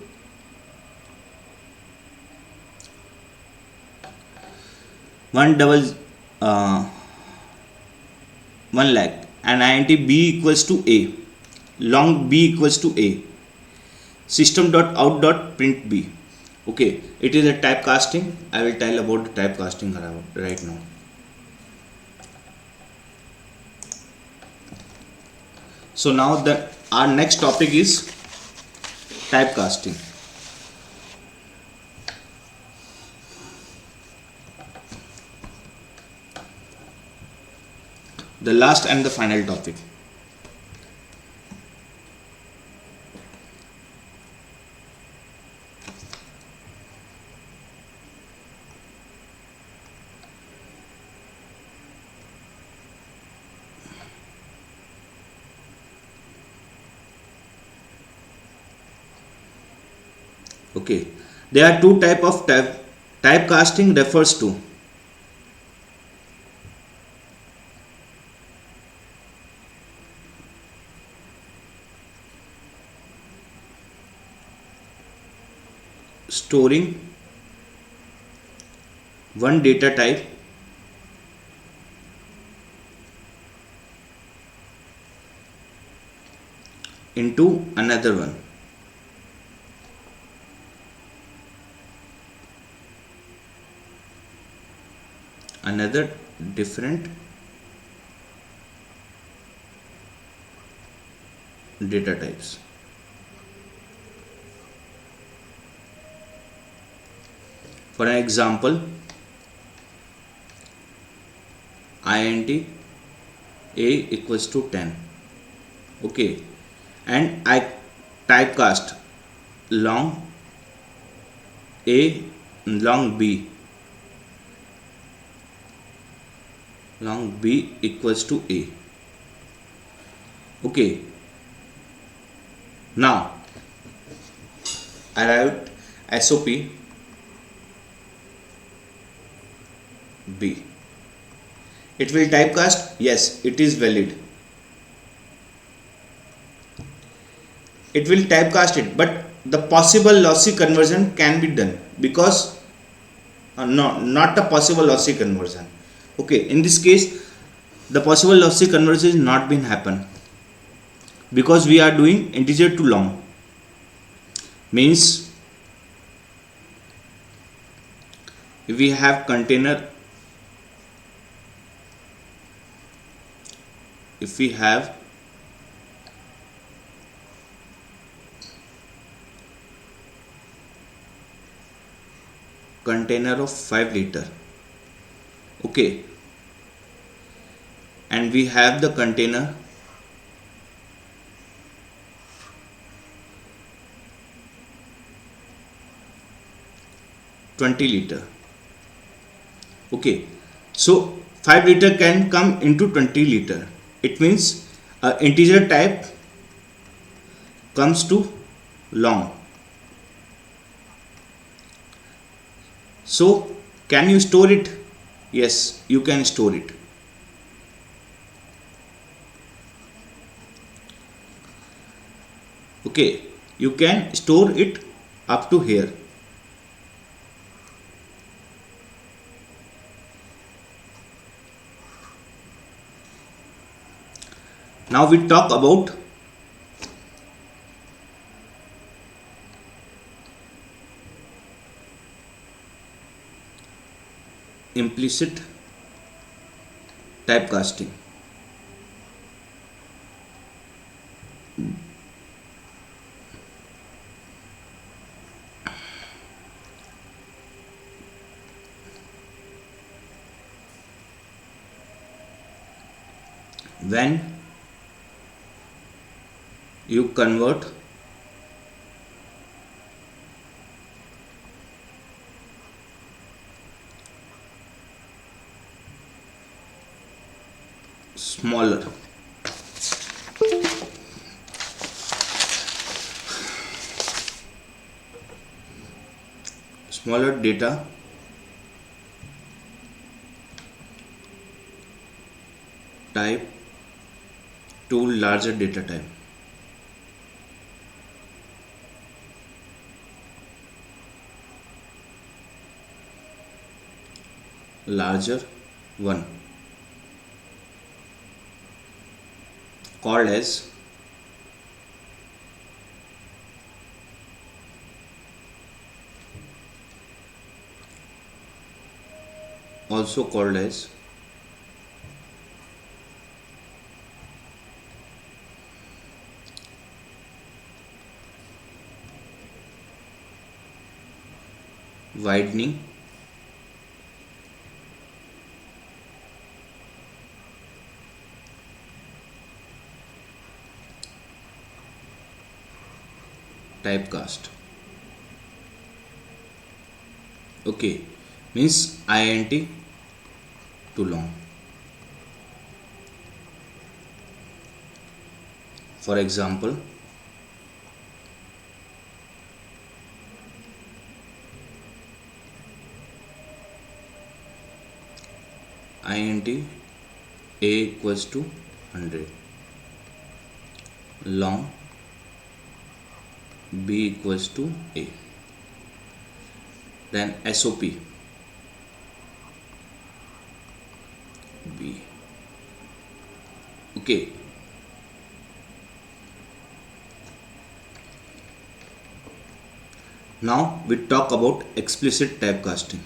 Speaker 1: 1 lakh and int b equals to a. Long b equals to a. System.out.print b. Okay, it is a typecasting. I will tell about the typecasting right now. So now our next topic is typecasting. The last and the final topic. Okay, there are two type of typecasting refers to storing one data type into another one. Another different data types. For an example, int a equals to 10. Okay, and I typecast long a, long b equals to a. Okay, now I write SOP B. It will typecast, yes, it is valid. It will typecast it, but the possible lossy conversion can be done because no, not a possible lossy conversion. Okay, in this case the possible lossy conversion is not been happen because we are doing integer to long. Means if we have container, if we have container of 5 liter, okay, and we have the container (20 liter). Okay, so 5 liter can come into 20 liter. It means integer type comes to long. So can you store it? Yes, you can store it. Okay, You can store it up to here. Now we talk about implicit typecasting. When you convert smaller smaller data type to larger data type. Larger one called as also called as widening typecast. Okay, means int too long. For example, int a equals to 100, long b equals to a, then sop b. Okay, now we talk about explicit typecasting.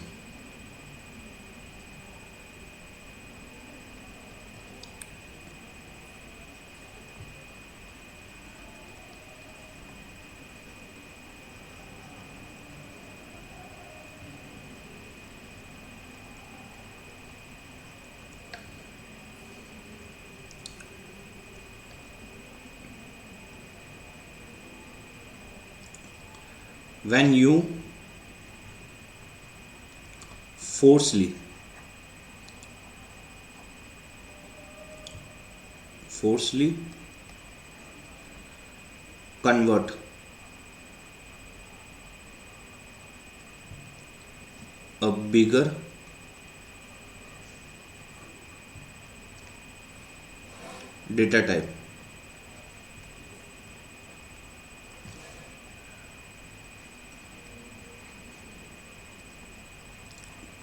Speaker 1: When you forcefully convert a bigger data type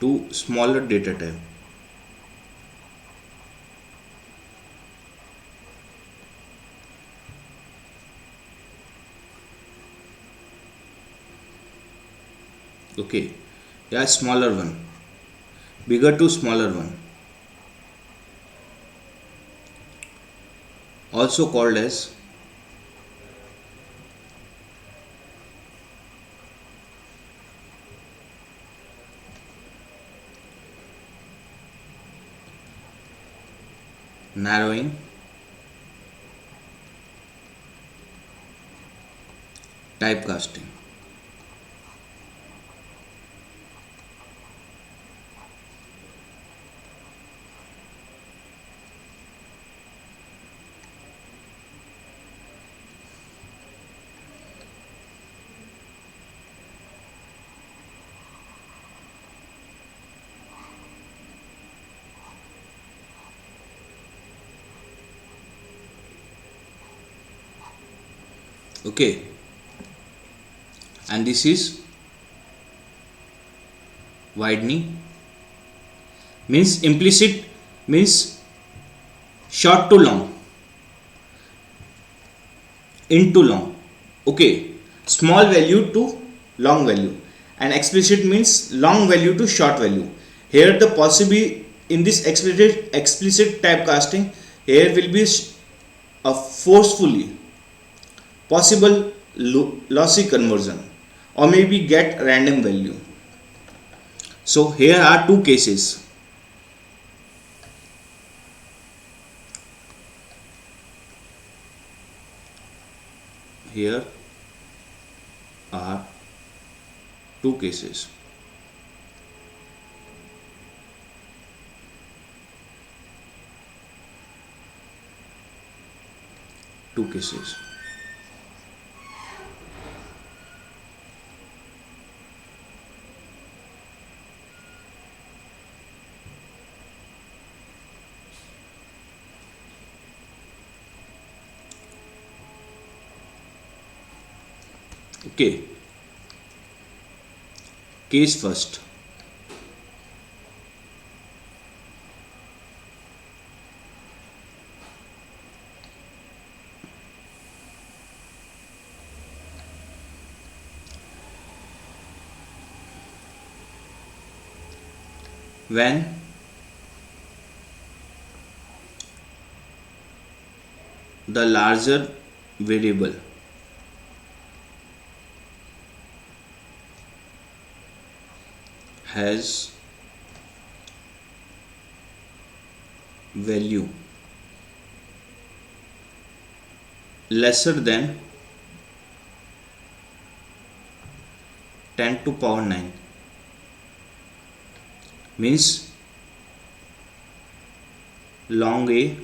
Speaker 1: to smaller data type. Okay, yeah, smaller one, bigger to smaller one, also called as narrowing typecasting. Okay, and this is widening. Means implicit means short to long, into long. Okay, small value to long value, and explicit means long value to short value. Here the possibly in this explicit typecasting, here will be a forcefully possible lossy conversion, or maybe get random value. So here are two cases. Here are two cases. Two cases. Okay. Case first. When the larger variable has value lesser than 10 to power 9, means long a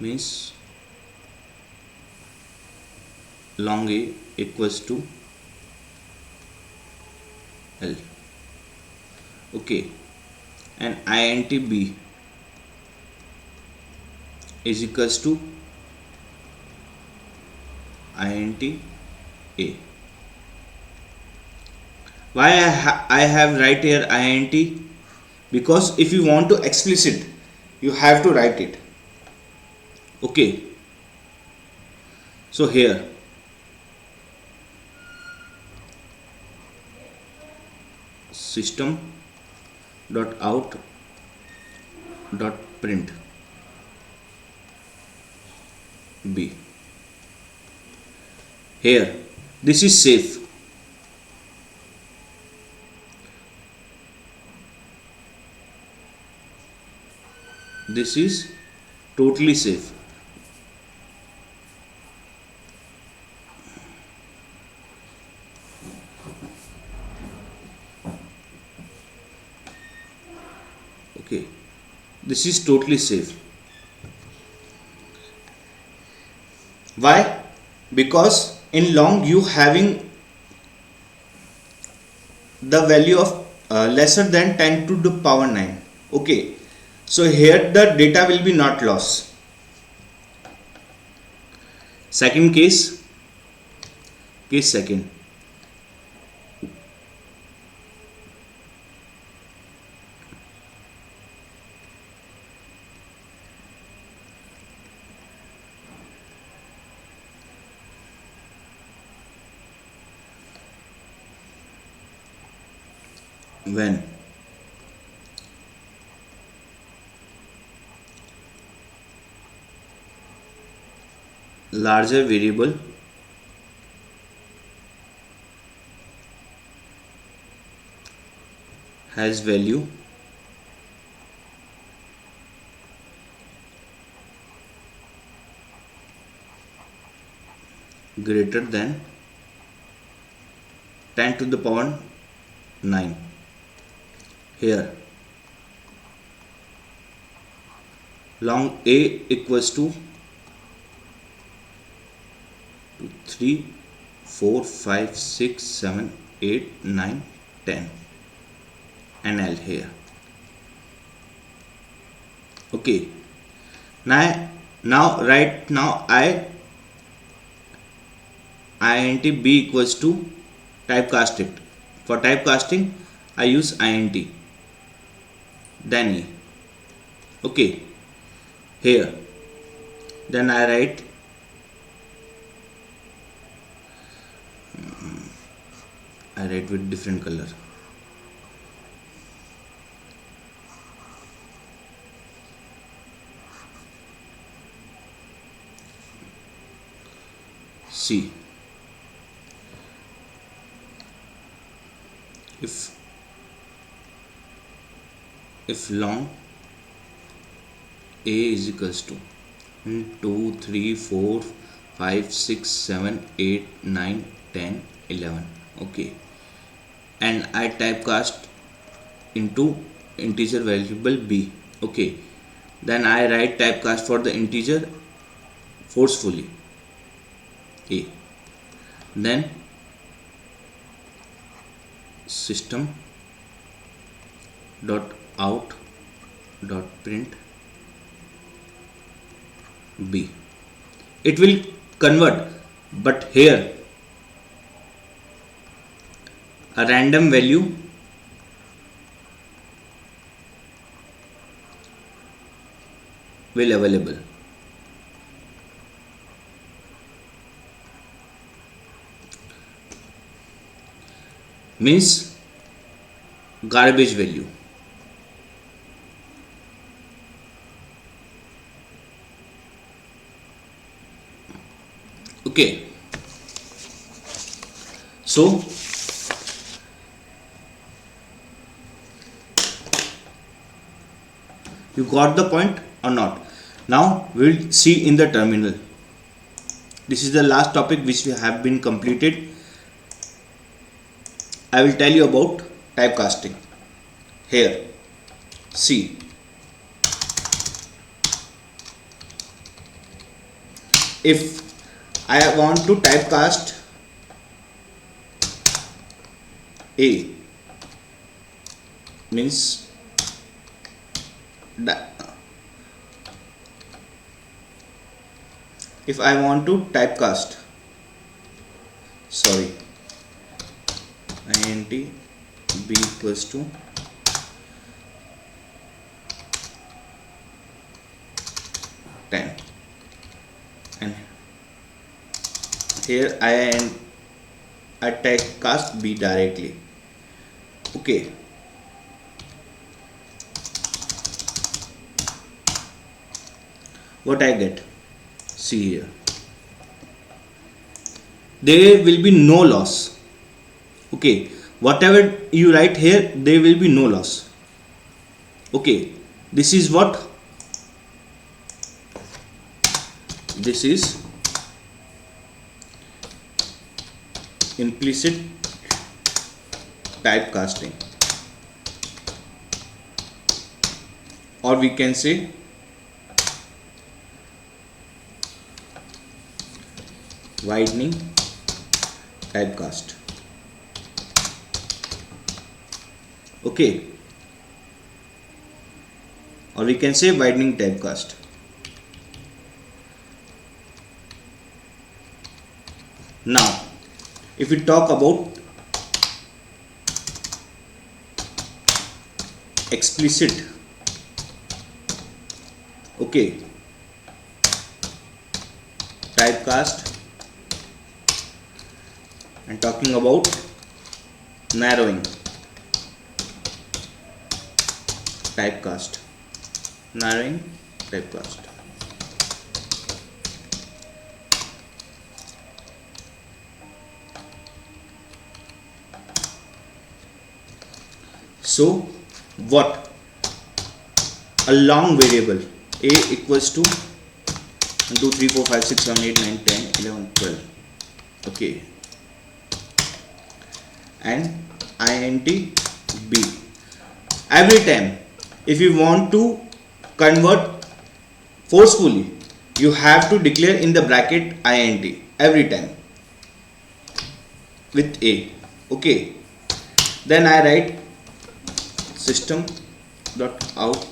Speaker 1: means long a equals to L. Okay, and int b is equals to int a. Why I have write here int? Because if you want to explicit, you have to write it. Okay, so here system dot out dot print b. Here this is safe. This is totally safe. Okay, this is totally safe. Why? Because in long you having the value of lesser than 10 to the power 9. Okay, so here the data will be not lost. Second case second. When larger variable has value greater than 10 to the power 9. Here long a equals to 3 4 5 6 7 8 9 10 and L here. Okay, now right now I int b equals to typecast it. For typecasting I use int, then e. Okay, here then I write with different color. See, if long a is equals to 2 3 4 5 6 7 8 9 10 11, okay, and I typecast into integer variable b, okay, then I write typecast for the integer forcefully a, then system dot out dot print b. It will convert, but here a random value will available. Means garbage value. Okay, so you got the point or not? Now we will see in the terminal. This is the last topic which we have been completed. I will tell you about typecasting. Here, see, if I want to typecast a, means if I want to typecast, sorry, int b equals to ten, and here I typecast b directly. Okay, what I get, see here, there will be no loss. Okay, whatever you write here, there will be no loss. Okay, this is what, this is implicit typecasting, or we can say widening typecast. Okay, or we can say widening typecast. Now if we talk about explicit, okay, typecast, and talking about narrowing typecast, narrowing typecast. So what, a long variable a equals to 1 2 3 4 5 6 7 8 9 10 11 12, okay, and int b. Every time if you want to convert forcefully, you have to declare in the bracket int every time with a. Okay, then I write system dot out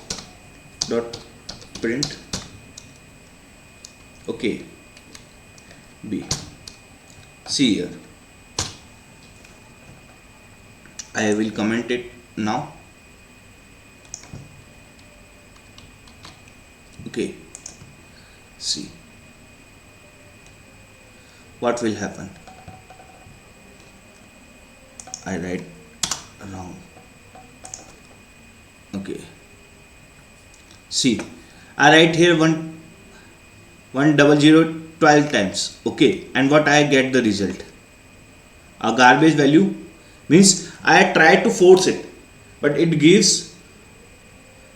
Speaker 1: dot print, okay, b. See here, I will comment it now. Okay, see what will happen. I write wrong. Okay, see, I write here 100 12 times. Okay, and what I get the result? A garbage value, means I try to force it, but it gives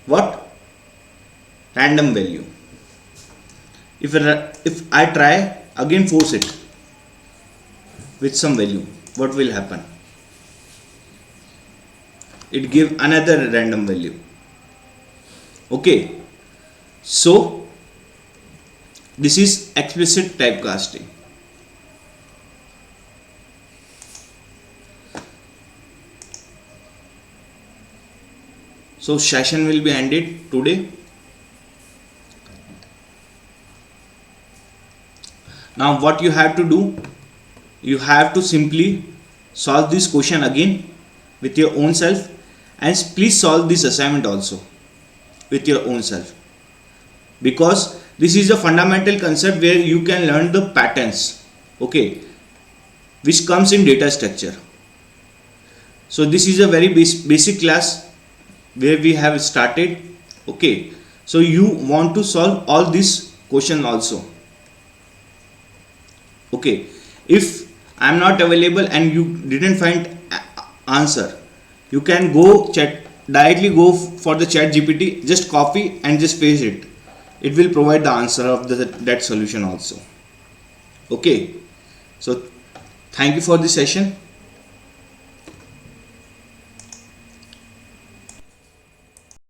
Speaker 1: what? Random value. If I try again force it with some value, what will happen? It give another random value. Okay, so this is explicit typecasting. So session will be ended today. Now what you have to do, you have to simply solve this question again with your own self, and please solve this assignment also with your own self, because this is a fundamental concept where you can learn the patterns, okay, which comes in data structure. So this is a very basic class where we have started. Okay, so you want to solve all these questions also. Okay, if I am not available and you didn't find answer, you can go directly go for the chat GPT, just copy and just paste it. It will provide the answer of that solution also. Okay, so thank you for this session.